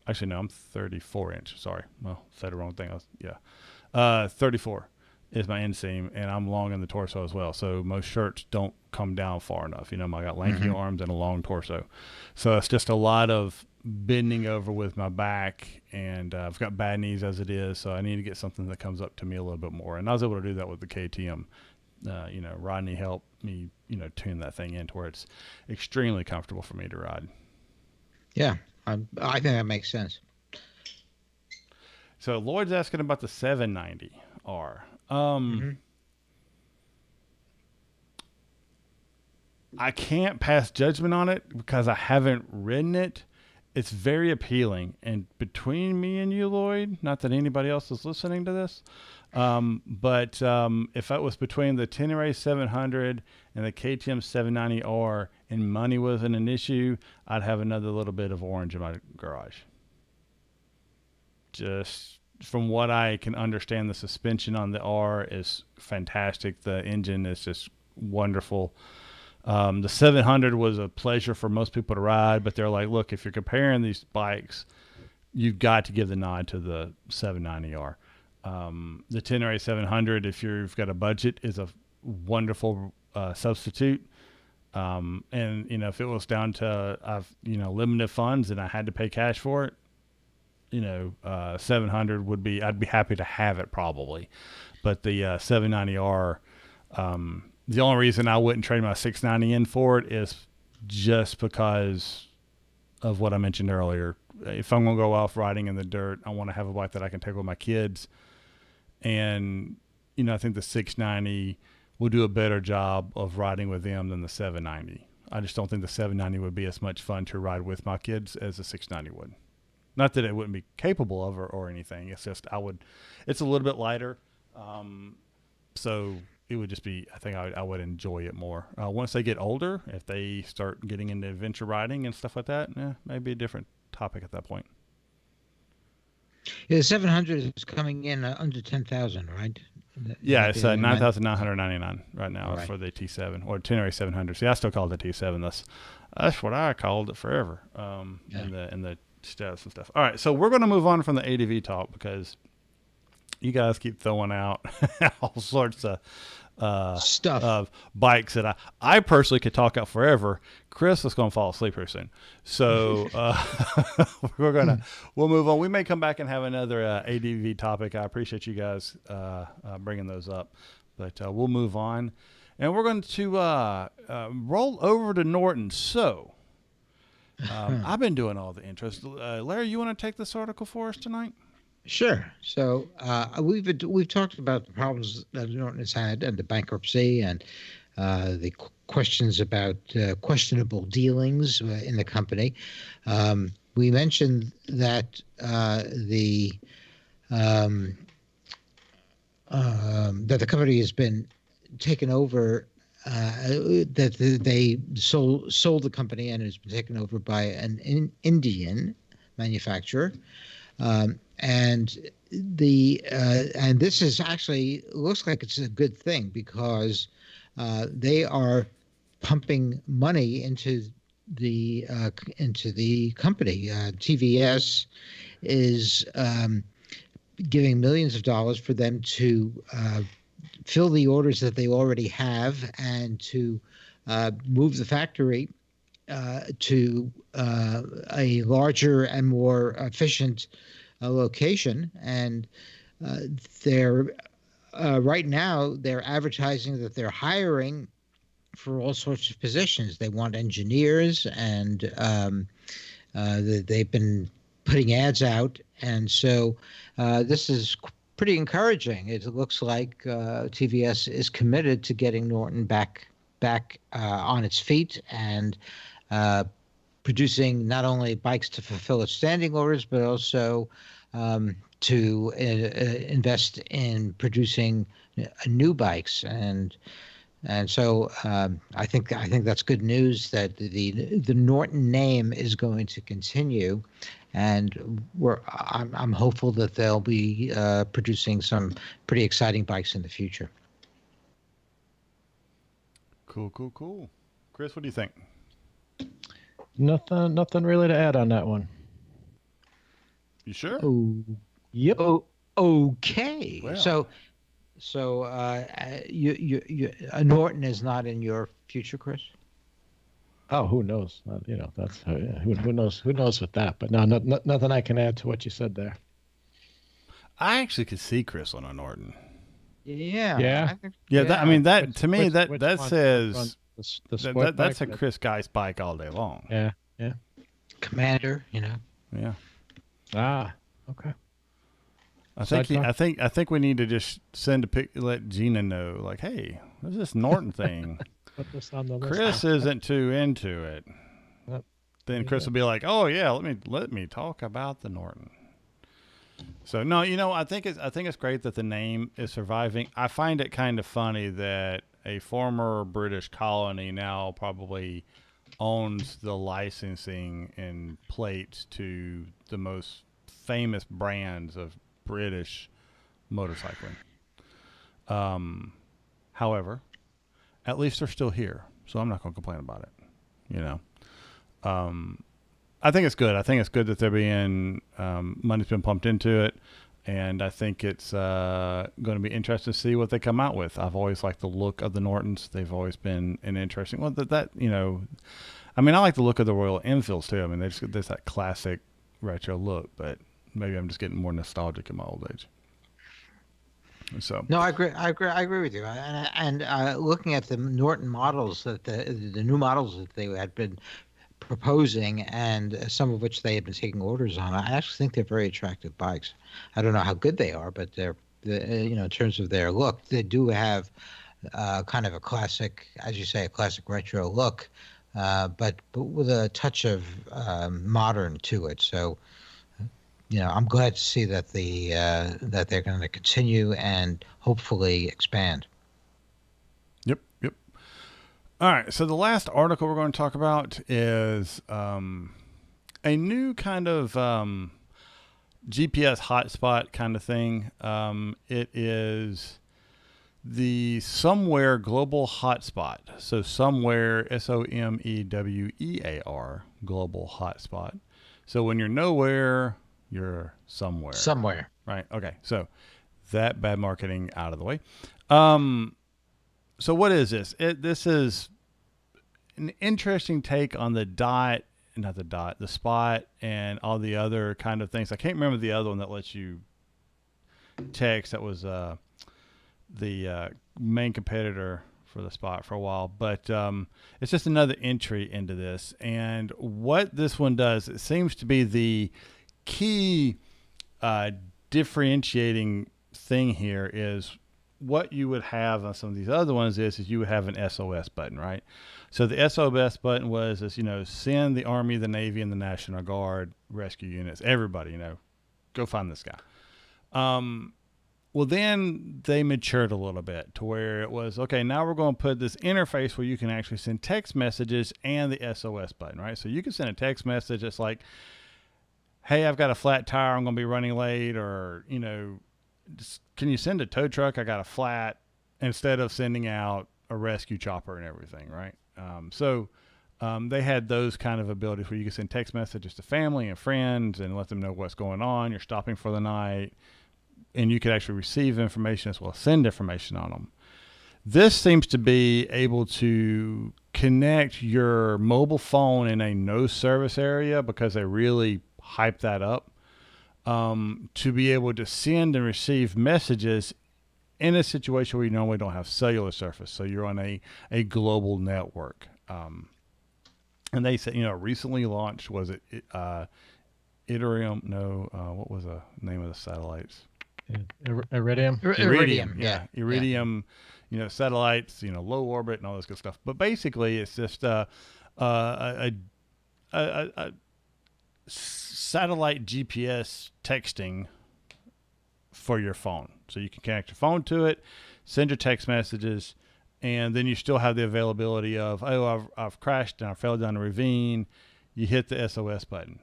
Actually, no, I'm 34-inch. Sorry, well, said the wrong thing. 34 is my inseam, and I'm long in the torso as well. So most shirts don't come down far enough. I got lanky arms and a long torso, so it's just a lot of bending over with my back, and I've got bad knees as it is. So I need to get something that comes up to me a little bit more, and I was able to do that with the KTM. Rodney helped me, tune that thing in to where it's extremely comfortable for me to ride. Yeah, I think that makes sense. So Lloyd's asking about the 790R. I can't pass judgment on it because I haven't ridden it. It's very appealing. And between me and you, Lloyd, not that anybody else is listening to this, but if it was between the Tenere 700 and the KTM 790R and money wasn't an issue, I'd have another little bit of orange in my garage. Just from what I can understand, the suspension on the R is fantastic. The engine is just wonderful. The 700 was a pleasure for most people to ride, but they're like, look, if you're comparing these bikes, you've got to give the nod to the 790R. The Tenere 700, if you've got a budget, is a wonderful substitute. And if it was down to limited funds and I had to pay cash for it, 700 would be, I'd be happy to have it probably. But the 790R, the only reason I wouldn't trade my 690 in for it is just because of what I mentioned earlier. If I'm going to go off riding in the dirt, I want to have a bike that I can take with my kids. And, I think the 690 will do a better job of riding with them than the 790. I just don't think the 790 would be as much fun to ride with my kids as the 690 would. Not that it wouldn't be capable of or anything. It's just it's a little bit lighter. So it would just be, I think I would enjoy it more. Once they get older, if they start getting into adventure riding and stuff like that, maybe a different topic at that point. Yeah, the 700 is coming in under 10,000, right? Yeah, it's 9,999 right now for the T7 or Tenere 700. See, I still call it the T7. That's what I called it forever. In the stats and stuff. All right, so we're going to move on from the ADV talk because you guys keep throwing out all sorts of stuff of bikes that I personally could talk out forever. Chris is going to fall asleep here soon, so we'll move on. We may come back and have another ADV topic. I appreciate you guys bringing those up, but we'll move on, and we're going to roll over to Norton. So I've been doing all the intros. Larry, you want to take this article for us tonight? Sure. So we've talked about the problems that Norton has had and the bankruptcy and the questions about questionable dealings in the company. we mentioned that um, that the company has been taken over. That they sold the company and has been taken over by an Indian manufacturer, and and this is actually looks like it's a good thing because they are pumping money into the company. TVS is giving millions of dollars for them to fill the orders that they already have and to move the factory to a larger and more efficient location. And they're right now they're advertising that they're hiring for all sorts of positions. They want engineers, and they've been putting ads out, and so this is pretty encouraging. It looks like TVS is committed to getting Norton back on its feet and producing not only bikes to fulfill its standing orders, but also to invest in producing new bikes. And so I think that's good news that the Norton name is going to continue, and I'm hopeful that they'll be producing some pretty exciting bikes in the future. Cool. Chris, what do you think? Nothing really to add on that one. You sure? Oh, yep. Oh, okay. Well. So Norton is not in your future, Chris? Oh, who knows? That's who knows with that. But no, nothing I can add to what you said there. I actually could see Chris on a Norton. Yeah. Yeah. I think, Yeah, yeah. I mean that Which- to me which- that which that one? says The sport that's a bike? Chris Geist bike all day long. Yeah. Commander, Yeah. Ah. Okay. I think Sidecar? I think we need to just send a pic, let Gina know, like, hey, there's this Norton thing. Put this on the list. Chris isn't too into it. Yep. Then Chris will be like, oh yeah, let me talk about the Norton. So no, I think it's great that the name is surviving. I find it kind of funny that a former British colony now probably owns the licensing and plates to the most famous brands of British motorcycling. However, at least they're still here, so I'm not going to complain about it. I think it's good. I think it's good that they're being money's been pumped into it, and I think it's going to be interesting to see what they come out with. I've always liked the look of the Nortons. They've always been an interesting. Well, I mean, I like the look of the Royal Enfields too. I mean, there's that classic retro look, but maybe I'm just getting more nostalgic in my old age. So No, I agree with you. And looking at the Norton models, that the new models that they had been proposing, and some of which they had been taking orders on, I actually think they're very attractive bikes. I don't know how good they are, but they're in terms of their look, they do have kind of a classic, as you say, a classic retro look, but with a touch of modern to it. So. I'm glad to see that that they're going to continue and hopefully expand. Yep. All right. So the last article we're going to talk about is a new kind of GPS hotspot kind of thing. It is the Somewhere Global Hotspot. So Somewhere, SOMEWEAR, Global Hotspot. So when you're nowhere, you're somewhere. Somewhere. Right. Okay. So that bad marketing out of the way. So what is this? This is an interesting take on the the spot and all the other kind of things. I can't remember the other one that lets you text. That was the main competitor for the spot for a while, but it's just another entry into this. And what this one does, it seems to be the key differentiating thing here is what you would have on some of these other ones is you would have an SOS button, right? So the SOS button was, send the Army, the Navy, and the National Guard rescue units, everybody, go find this guy. Well, then they matured a little bit to where it was, okay, now we're going to put this interface where you can actually send text messages and the SOS button, right? So you can send a text message that's like, hey, I've got a flat tire, I'm going to be running late, or, can you send a tow truck? I got a flat, instead of sending out a rescue chopper and everything, right? They had those kind of abilities where you can send text messages to family and friends and let them know what's going on. You're stopping for the night, and you could actually receive information as well as send information on them. This seems to be able to connect your mobile phone in a no service area, because they really hype that up, to be able to send and receive messages in a situation where you normally don't have cellular service. So you're on a global network. And they said, recently launched, was it Iridium? No, what was the name of the satellites? Iridium. Iridium, yeah. Iridium, satellites, low orbit and all this good stuff. But basically, it's just a satellite GPS texting for your phone. So you can connect your phone to it, send your text messages, and then you still have the availability of, I've crashed and I fell down a ravine. You hit the SOS button.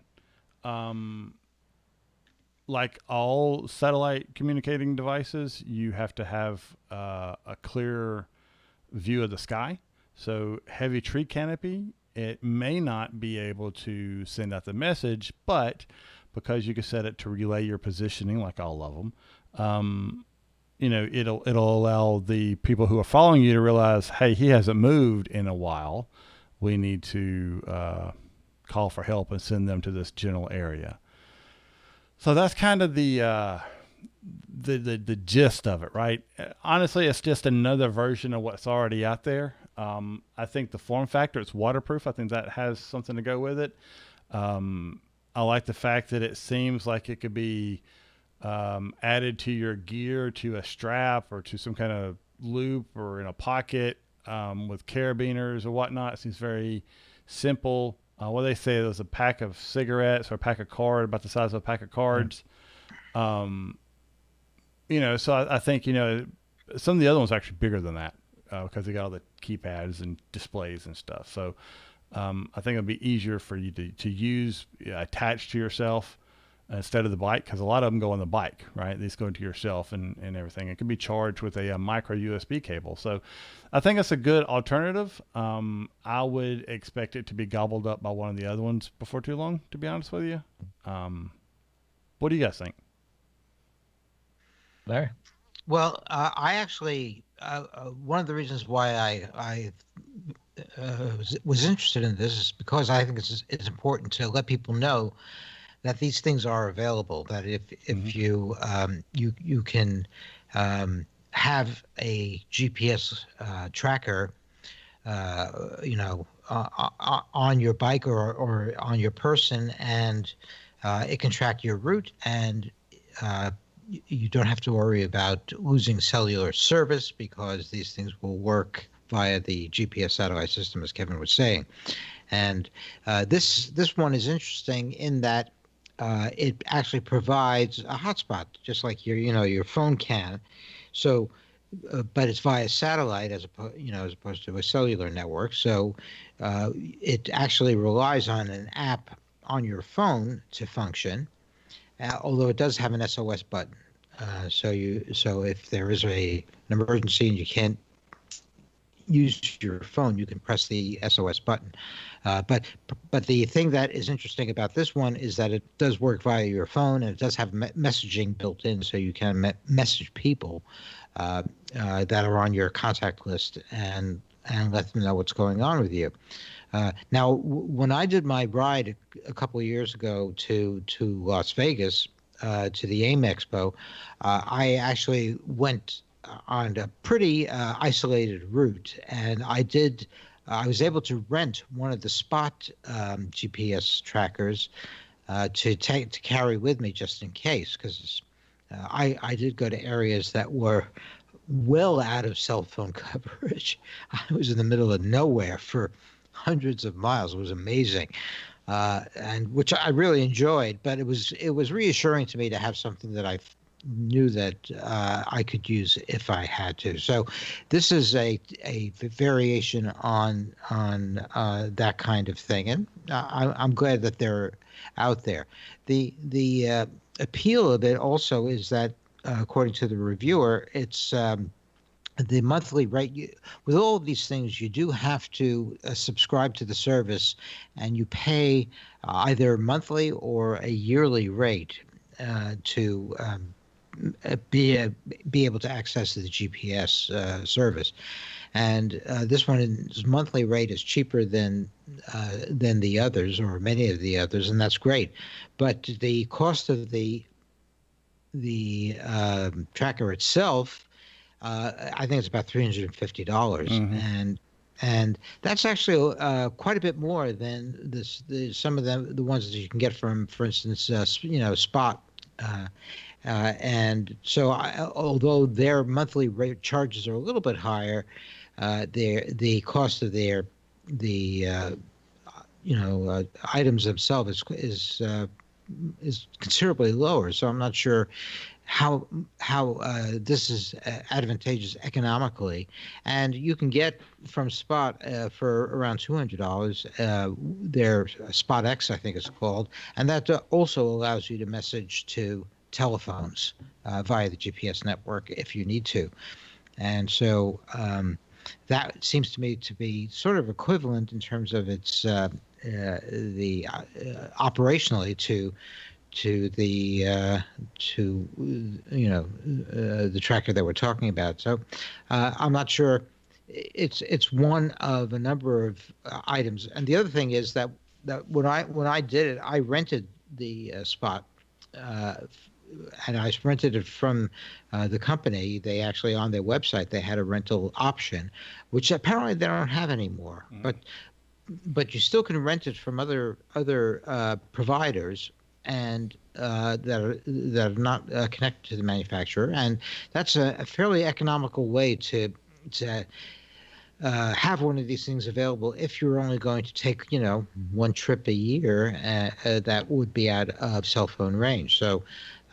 Like all satellite communicating devices, you have to have a clear view of the sky. So heavy tree canopy, it may not be able to send out the message, but because you can set it to relay your positioning, like all of them, it'll allow the people who are following you to realize, hey, he hasn't moved in a while. We need to call for help and send them to this general area. So that's kind of the gist of it, right? Honestly, it's just another version of what's already out there. I think the form factor, it's waterproof. I think that has something to go with it. I like the fact that it seems like it could be added to your gear, to a strap, or to some kind of loop, or in a pocket with carabiners or whatnot. It seems very simple. What they say, there's a pack of cigarettes or a pack of cards, about the size of a pack of cards. So I think, some of the other ones are actually bigger than that because they got all the keypads and displays and stuff. So I think it'll be easier for you to use attached to yourself instead of the bike, because a lot of them go on the bike, right? These go into yourself and everything. It can be charged with a micro USB cable. So I think it's a good alternative. I would expect it to be gobbled up by one of the other ones before too long, to be honest with you. What do you guys think? Larry? Well, I actually, one of the reasons why I was interested in this is because I think it's important to let people know that these things are available. That if you you can have a GPS tracker, on your bike or on your person, and it can track your route, and you don't have to worry about losing cellular service, because these things will work via the GPS satellite system, as Kevin was saying. And this one is interesting in that it actually provides a hotspot, just like your phone can. So, but it's via satellite as opposed to a cellular network. So it actually relies on an app on your phone to function, although it does have an SOS button. So if there is an emergency and you can't use your phone, you can press the SOS button. But the thing that is interesting about this one is that it does work via your phone, and it does have messaging built in, so you can message people that are on your contact list and let them know what's going on with you. Now, when I did my ride a couple of years ago to Las Vegas, to the AIM Expo, I actually went on a pretty isolated route, and I was able to rent one of the Spot GPS trackers to carry with me just in case, because I did go to areas that were well out of cell phone coverage. I was in the middle of nowhere for hundreds of miles. It was amazing, and which I really enjoyed. But it was reassuring to me to have something that I knew that I could use if I had to. So this is a variation on that kind of thing, and I'm glad that they're out there. The appeal of it also is that, according to the reviewer, it's the monthly rate. With all of these things, you do have to subscribe to the service, and you pay either monthly or a yearly rate to be able to access the GPS service. And this one's monthly rate is cheaper than the others, or many of the others, and that's great. But the cost of the tracker itself, I think it's about $350, and that's actually quite a bit more than some of the ones that you can get from, for instance, Spot. And so, although their monthly rate charges are a little bit higher, the cost of the items themselves is considerably lower. So I'm not sure how this is advantageous economically. And you can get from Spot for around $200 their Spot X, I think it's called, and that also allows you to message to telephones via the GPS network if you need to. And so that seems to me to be sort of equivalent in terms of its operationally to the the tracker that we're talking about. So I'm not sure. It's one of a number of items. And the other thing is that when I did it, I rented the Spot. And I rented it from the company. They actually, on their website, they had a rental option, which apparently they don't have anymore. But you still can rent it from other providers, and that are not connected to the manufacturer. And that's a fairly economical way to have one of these things available if you're only going to take one trip a year that would be out of cell phone range. So.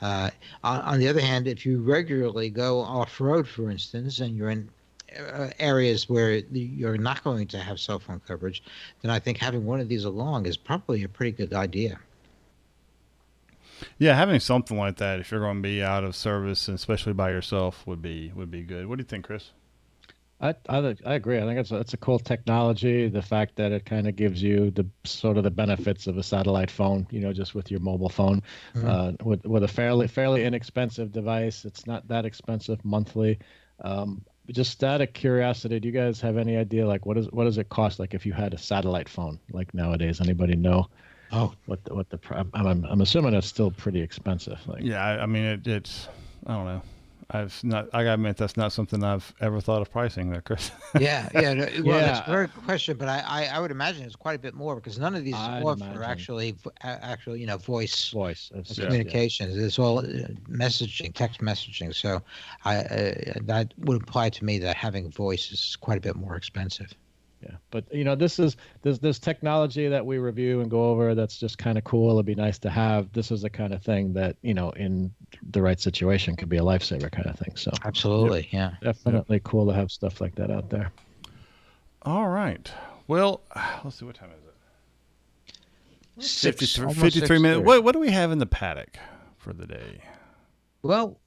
On the other hand, if you regularly go off-road, for instance, and you're in areas where you're not going to have cell phone coverage, then I think having one of these along is probably a pretty good idea. Yeah, having something like that, if you're going to be out of service, and especially by yourself, would be good. What do you think, Chris? I agree. I think it's a cool technology. The fact that it kind of gives you the sort of the benefits of a satellite phone, just with your mobile phone, with a fairly inexpensive device. It's not that expensive monthly. Just out of curiosity, do you guys have any idea, like, what does it cost, like, if you had a satellite phone, like, nowadays? Anybody know? Oh, I'm assuming it's still pretty expensive. Like, yeah, I mean it's I don't know. I gotta admit, that's not something I've ever thought of pricing there, Chris. Yeah. Well, that's a very good question, but I would imagine it's quite a bit more, because none of these offer actually voice communications. It's all messaging, text messaging. So that would imply to me that having voice is quite a bit more expensive. Yeah, but this technology that we review and go over, that's just kind of cool. It'd be nice to have. This is the kind of thing that, in the right situation, could be a lifesaver kind of thing. So absolutely, yeah, definitely cool to have stuff like that out there. All right. Well, let's see, what time is it? 53 minutes. What do we have in the paddock for the day? Well,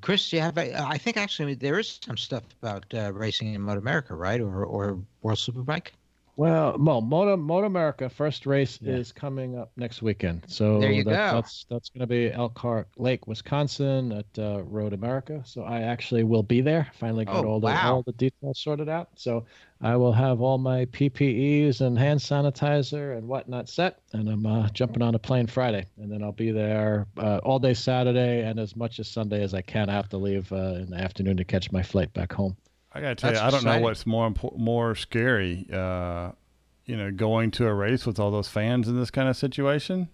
Chris, you have? I think actually there is some stuff about racing in Moto America, right? Or World Superbike. Well, Moto America first race is coming up next weekend. So there you go. That's going to be Elkhart Lake, Wisconsin at Road America. So I actually will be there. Finally got all the details sorted out. So I will have all my PPEs and hand sanitizer and whatnot set, and I'm jumping on a plane Friday, and then I'll be there all day Saturday and as much as Sunday as I can. I have to leave in the afternoon to catch my flight back home. I got to tell you, I don't know what's more scary, going to a race with all those fans in this kind of situation.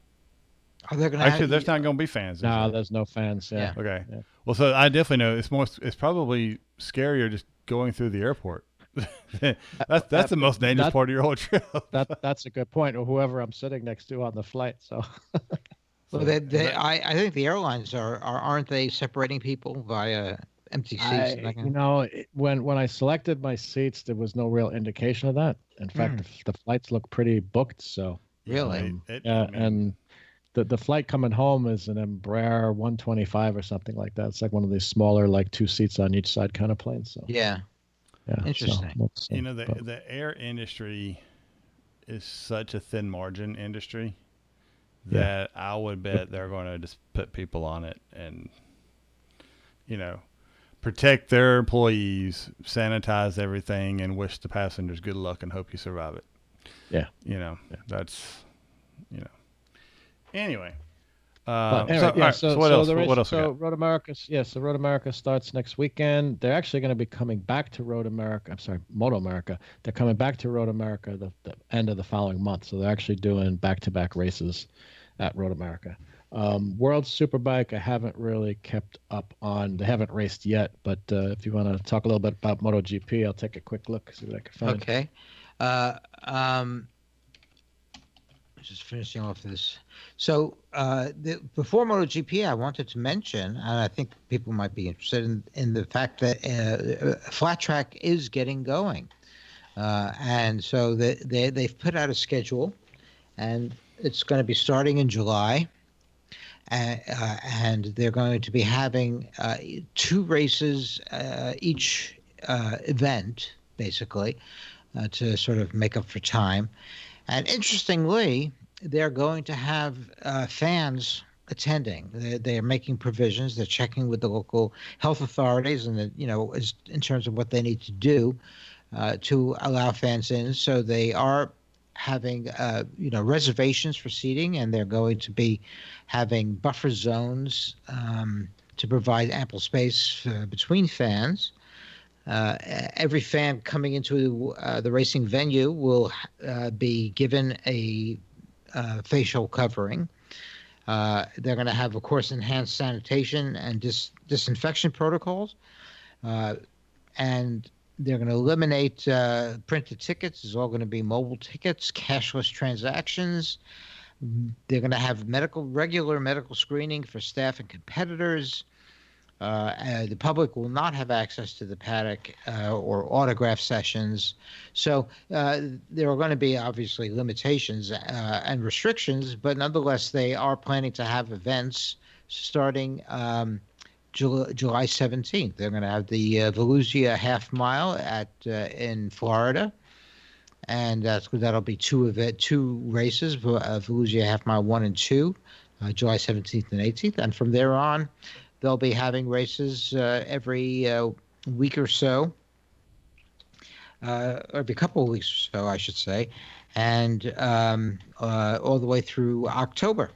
Are they going Actually, there's not going to be fans. Is No, there? there's no fans. Yeah. Okay. Yeah. Well, so I definitely know it's probably scarier just going through the airport. that's the most dangerous part of your whole trip. That's a good point. Or whoever I'm sitting next to on the flight. So. Well, I think the airlines aren't they separating people via empty seats? When I selected my seats, there was no real indication of that. In fact, the flights look pretty booked. So really, and the flight coming home is an Embraer 125 or something like that. It's like one of these smaller, like 2 seats on each side kind of planes. So yeah, interesting. So we'll see. The air industry is such a thin margin industry that I would bet they're going to just put people on it and, protect their employees, sanitize everything, and wish the passengers good luck and hope you survive it. Yeah. That's, Anyway. So what else? What else? So Road America, so Road America starts next weekend. They're actually going to be coming back to Road America. I'm sorry, Moto America. They're coming back to Road America the end of the following month. So they're actually doing back-to-back races at Road America. World Superbike, I haven't really kept up on. They haven't raced yet, but if you want to talk a little bit about MotoGP, I'll take a quick look, see what I can find. Okay. Just finishing off this. So before MotoGP, I wanted to mention, and I think people might be interested in the fact that Flat Track is getting going. And so they've put out a schedule, and it's going to be starting in July. And they're going to be having 2 races each event, basically, to sort of make up for time. And interestingly, they're going to have fans attending. They're making provisions. They're checking with the local health authorities, and in terms of what they need to do to allow fans in. So they are having reservations for seating, and they're going to be having buffer zones to provide ample space between fans. Every fan coming into the racing venue will be given a facial covering. They're going to have, of course, enhanced sanitation and disinfection protocols. And they're going to eliminate printed tickets. It's all going to be mobile tickets, cashless transactions. They're going to have regular medical screening for staff and competitors. The public will not have access to the paddock or autograph sessions. So there are going to be obviously limitations and restrictions, but nonetheless, they are planning to have events starting July 17th. They're going to have the Volusia Half Mile in Florida, and that'll be 2 races, Volusia Half Mile 1 and 2, July 17th and 18th, and from there on, they'll be having races every week or so, every couple of weeks or so, I should say, and all the way through October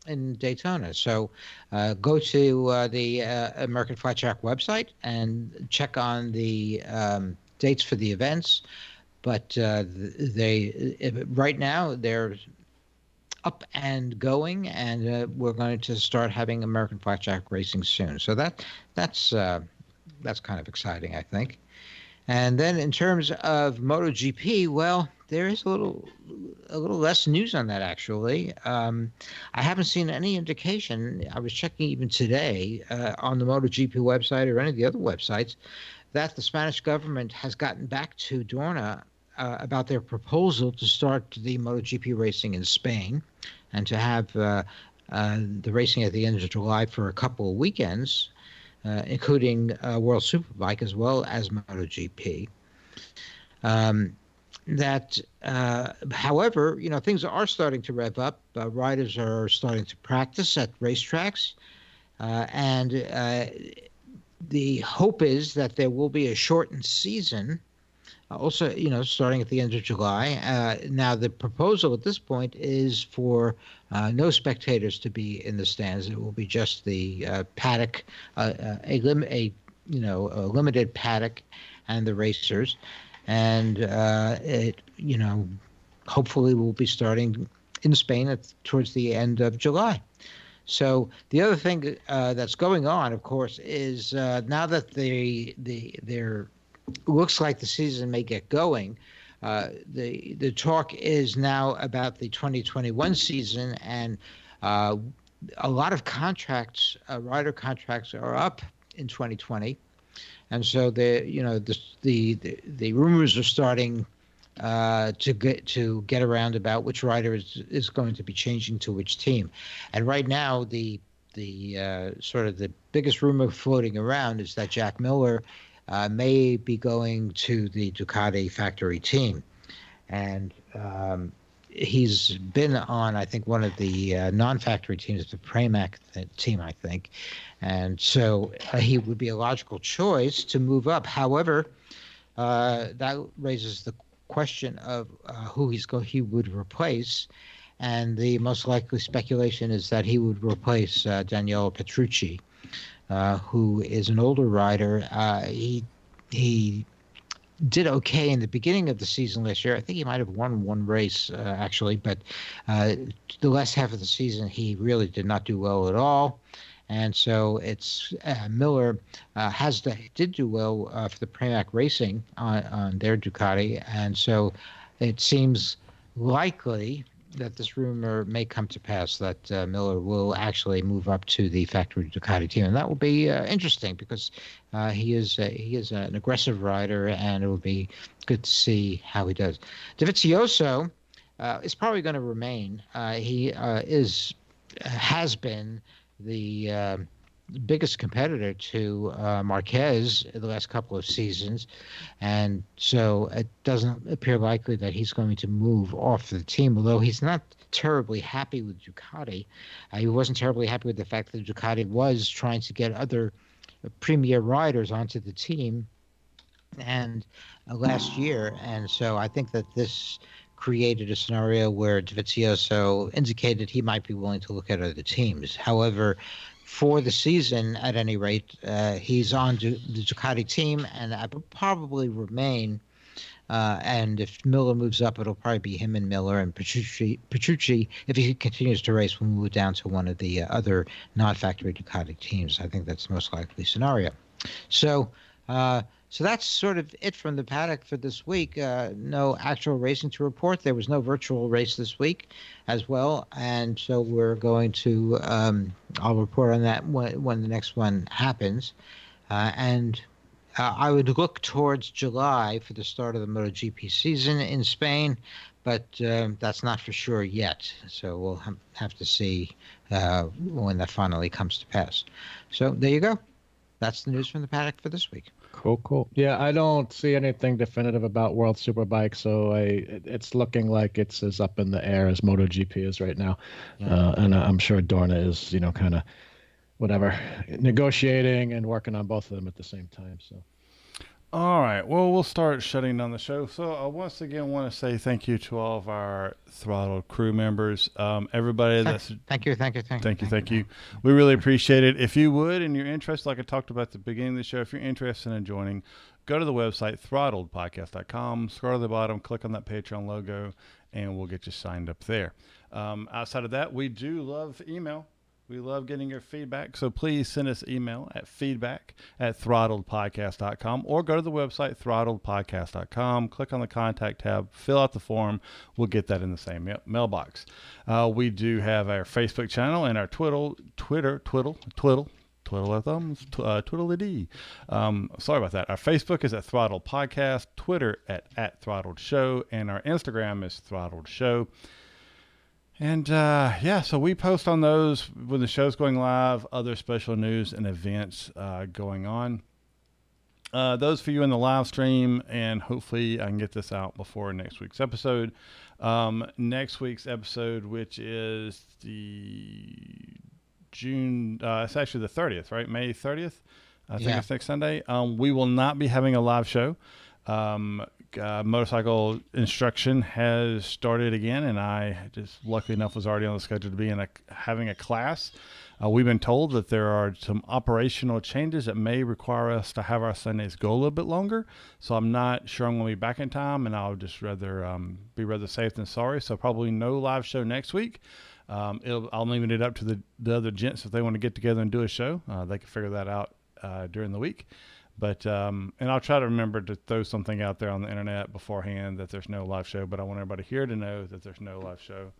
in Daytona. So go to the American Flat Track website and check on the dates for the events. But right now they're up and going, and we're going to start having American Flat Track racing soon. So that's kind of exciting, I think. And then in terms of MotoGP, well, there is a little less news on that, actually. I haven't seen any indication. I was checking even today on the MotoGP website or any of the other websites that the Spanish government has gotten back to Dorna about their proposal to start the MotoGP racing in Spain and to have the racing at the end of July for a couple of weekends, including World Superbike as well as MotoGP. However, things are starting to rev up. Riders are starting to practice at racetracks, and the hope is that there will be a shortened season. Also, starting at the end of July. Now, the proposal at this point is for no spectators to be in the stands. It will be just the paddock, a limited paddock, and the racers. And it, hopefully, will be starting in Spain towards the end of July. So the other thing that's going on, of course, is now that there looks like the season may get going. The talk is now about the 2021 season, and a lot of contracts, rider contracts, are up in 2020, and so the rumors are starting to get around about which rider is going to be changing to which team. And right now, the sort of the biggest rumor floating around is that Jack Miller may be going to the Ducati factory team. And he's been on, I think, one of the non-factory teams, the Pramac team, I think. And so he would be a logical choice to move up. However, that raises the question of who he would replace, and the most likely speculation is that he would replace Daniele Petrucci, who is an older rider. He did okay in the beginning of the season last year. I think he might have won one race actually, but the last half of the season he really did not do well at all. And so it's Miller did do well for the Pramac Racing on their Ducati, and so it seems likely that this rumor may come to pass that Miller will actually move up to the factory Ducati team, and that will be interesting because he is an aggressive rider, and it will be good to see how he does. Dovizioso is probably going to remain. He has been the biggest competitor to Marquez in the last couple of seasons, and so it doesn't appear likely that he's going to move off the team, although he's not terribly happy with Ducati. He wasn't terribly happy with the fact that Ducati was trying to get other premier riders onto the team and last year, and so I think that this created a scenario where Dovizioso indicated he might be willing to look at other teams. However, for the season, at any rate, he's on the Ducati team, and I will probably remain. And if Miller moves up, it'll probably be him and Miller, and Petrucci, if he continues to race, will move down to one of the other non-factory Ducati teams. I think that's the most likely scenario. So that's sort of it from the paddock for this week. No actual racing to report. There was no virtual race this week as well. And so we're going to, I'll report on that when the next one happens. And I would look towards July for the start of the MotoGP season in Spain, but that's not for sure yet. So we'll have to see when that finally comes to pass. So there you go. That's the news from the paddock for this week. Cool. Yeah, I don't see anything definitive about World Superbike, so it's looking like it's as up in the air as MotoGP is right now. Yeah. And I'm sure Dorna is, kind of whatever, negotiating and working on both of them at the same time. So. All right. Well, we'll start shutting down the show. So I once again want to say thank you to all of our Throttled crew members. Everybody that's thank you. We really appreciate it. If you would, and you're interested, like I talked about at the beginning of the show, if you're interested in joining, go to the website throttledpodcast.com. Scroll to the bottom, click on that Patreon logo, and we'll get you signed up there. Outside of that, we do love email. We love getting your feedback, so please send us email at feedback@throttledpodcast.com or go to the website throttledpodcast.com, click on the contact tab, fill out the form. We'll get that in the same mailbox. We do have our Facebook channel and our twiddle our thumbs, twiddle-a-dee. Sorry about that. Our Facebook is at Throttled Podcast, Twitter at Throttled Show, and our Instagram is Throttled Show. And so we post on those when the show's going live, other special news and events going on. Those for you in the live stream, and hopefully I can get this out before next week's episode. Next week's episode, which is the June, it's actually the 30th, right? May 30th. I think it's next Sunday. We will not be having a live show. Motorcycle instruction has started again, and I just luckily enough was already on the schedule to be having a class. We've been told that there are some operational changes that may require us to have our Sundays go a little bit longer. So I'm not sure I'm going to be back in time, and I'll just rather be rather safe than sorry. So probably no live show next week. I'll leave it up to the other gents if they want to get together and do a show. They can figure that out during the week. But and I'll try to remember to throw something out there on the internet beforehand that there's no live show. But I want everybody here to know that there's no live show.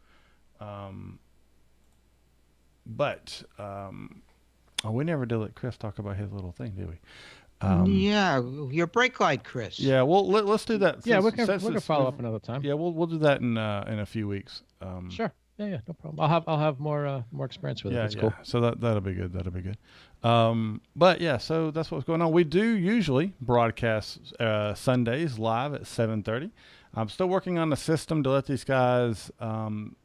We never did let Chris talk about his little thing, did we? Yeah, your brake light, Chris. Yeah, well, let's do that. Yeah, we can follow up another time. Yeah, we'll do that in a few weeks. Sure. Yeah, no problem. I'll have more experience with it. That's cool. So that'll be good. But yeah, so that's what's going on. We do usually broadcast Sundays live at 7:30. I'm still working on the system to let these guys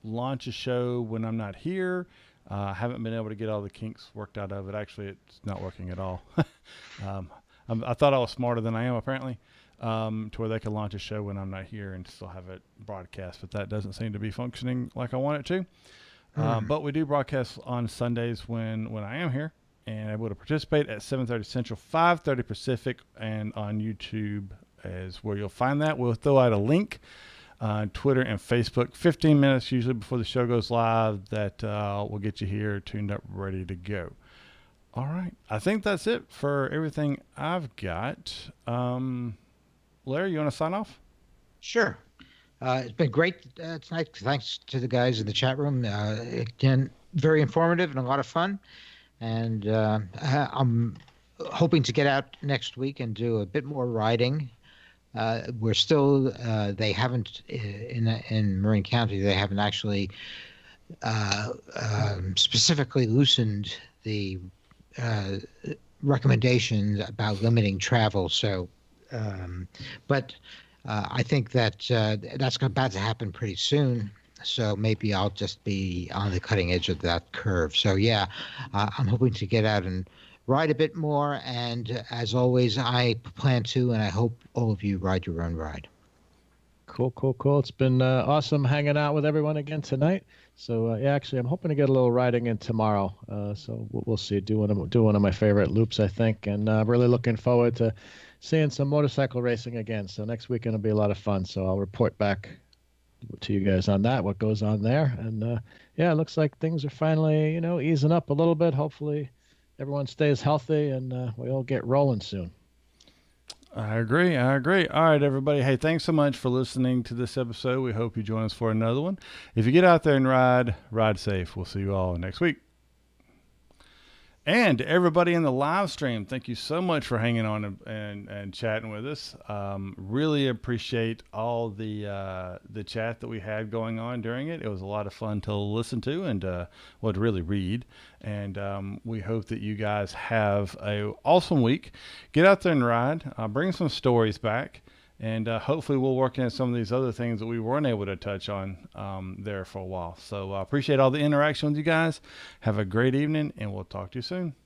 launch a show when I'm not here. I haven't been able to get all the kinks worked out of it. Actually, it's not working at all. I thought I was smarter than I am, apparently, to where they can launch a show when I'm not here and still have it broadcast. But that doesn't seem to be functioning like I want it to. But we do broadcast on Sundays when I am here and able to participate at 7:30 Central, 5:30 Pacific, and on YouTube is where you'll find that. We'll throw out a link on Twitter and Facebook 15 minutes usually before the show goes live that will get you here tuned up, ready to go. All right. I think that's it for everything I've got. Larry, you want to sign off? Sure. It's been great tonight. Thanks to the guys in the chat room. Again, very informative and a lot of fun. And I'm hoping to get out next week and do a bit more riding. We're still, they haven't, in Marin County, they haven't actually specifically loosened the recommendations about limiting travel. So, but I think that that's about to happen pretty soon. So maybe I'll just be on the cutting edge of that curve. So yeah, I'm hoping to get out and ride a bit more. And as always, I plan to, and I hope all of you ride your own ride. Cool. It's been awesome hanging out with everyone again tonight. So yeah, actually, I'm hoping to get a little riding in tomorrow. So we'll see. Do one of my favorite loops, I think, and really looking forward to seeing some motorcycle racing again. So next weekend will be a lot of fun. So I'll report back to you guys on that, what goes on there. And yeah, it looks like things are finally, easing up a little bit. Hopefully everyone stays healthy and we all get rolling soon. I agree. All right, everybody. Hey, thanks so much for listening to this episode. We hope you join us for another one. If you get out there and ride safe. We'll see you all next week. And to everybody in the live stream, thank you so much for hanging on and chatting with us. Really appreciate all the chat that we had going on during it. It was a lot of fun to listen to and to really read. And we hope that you guys have an awesome week. Get out there and ride. Bring some stories back. And hopefully we'll work in some of these other things that we weren't able to touch on there for a while. So I appreciate all the interaction with you guys. Have a great evening, and we'll talk to you soon.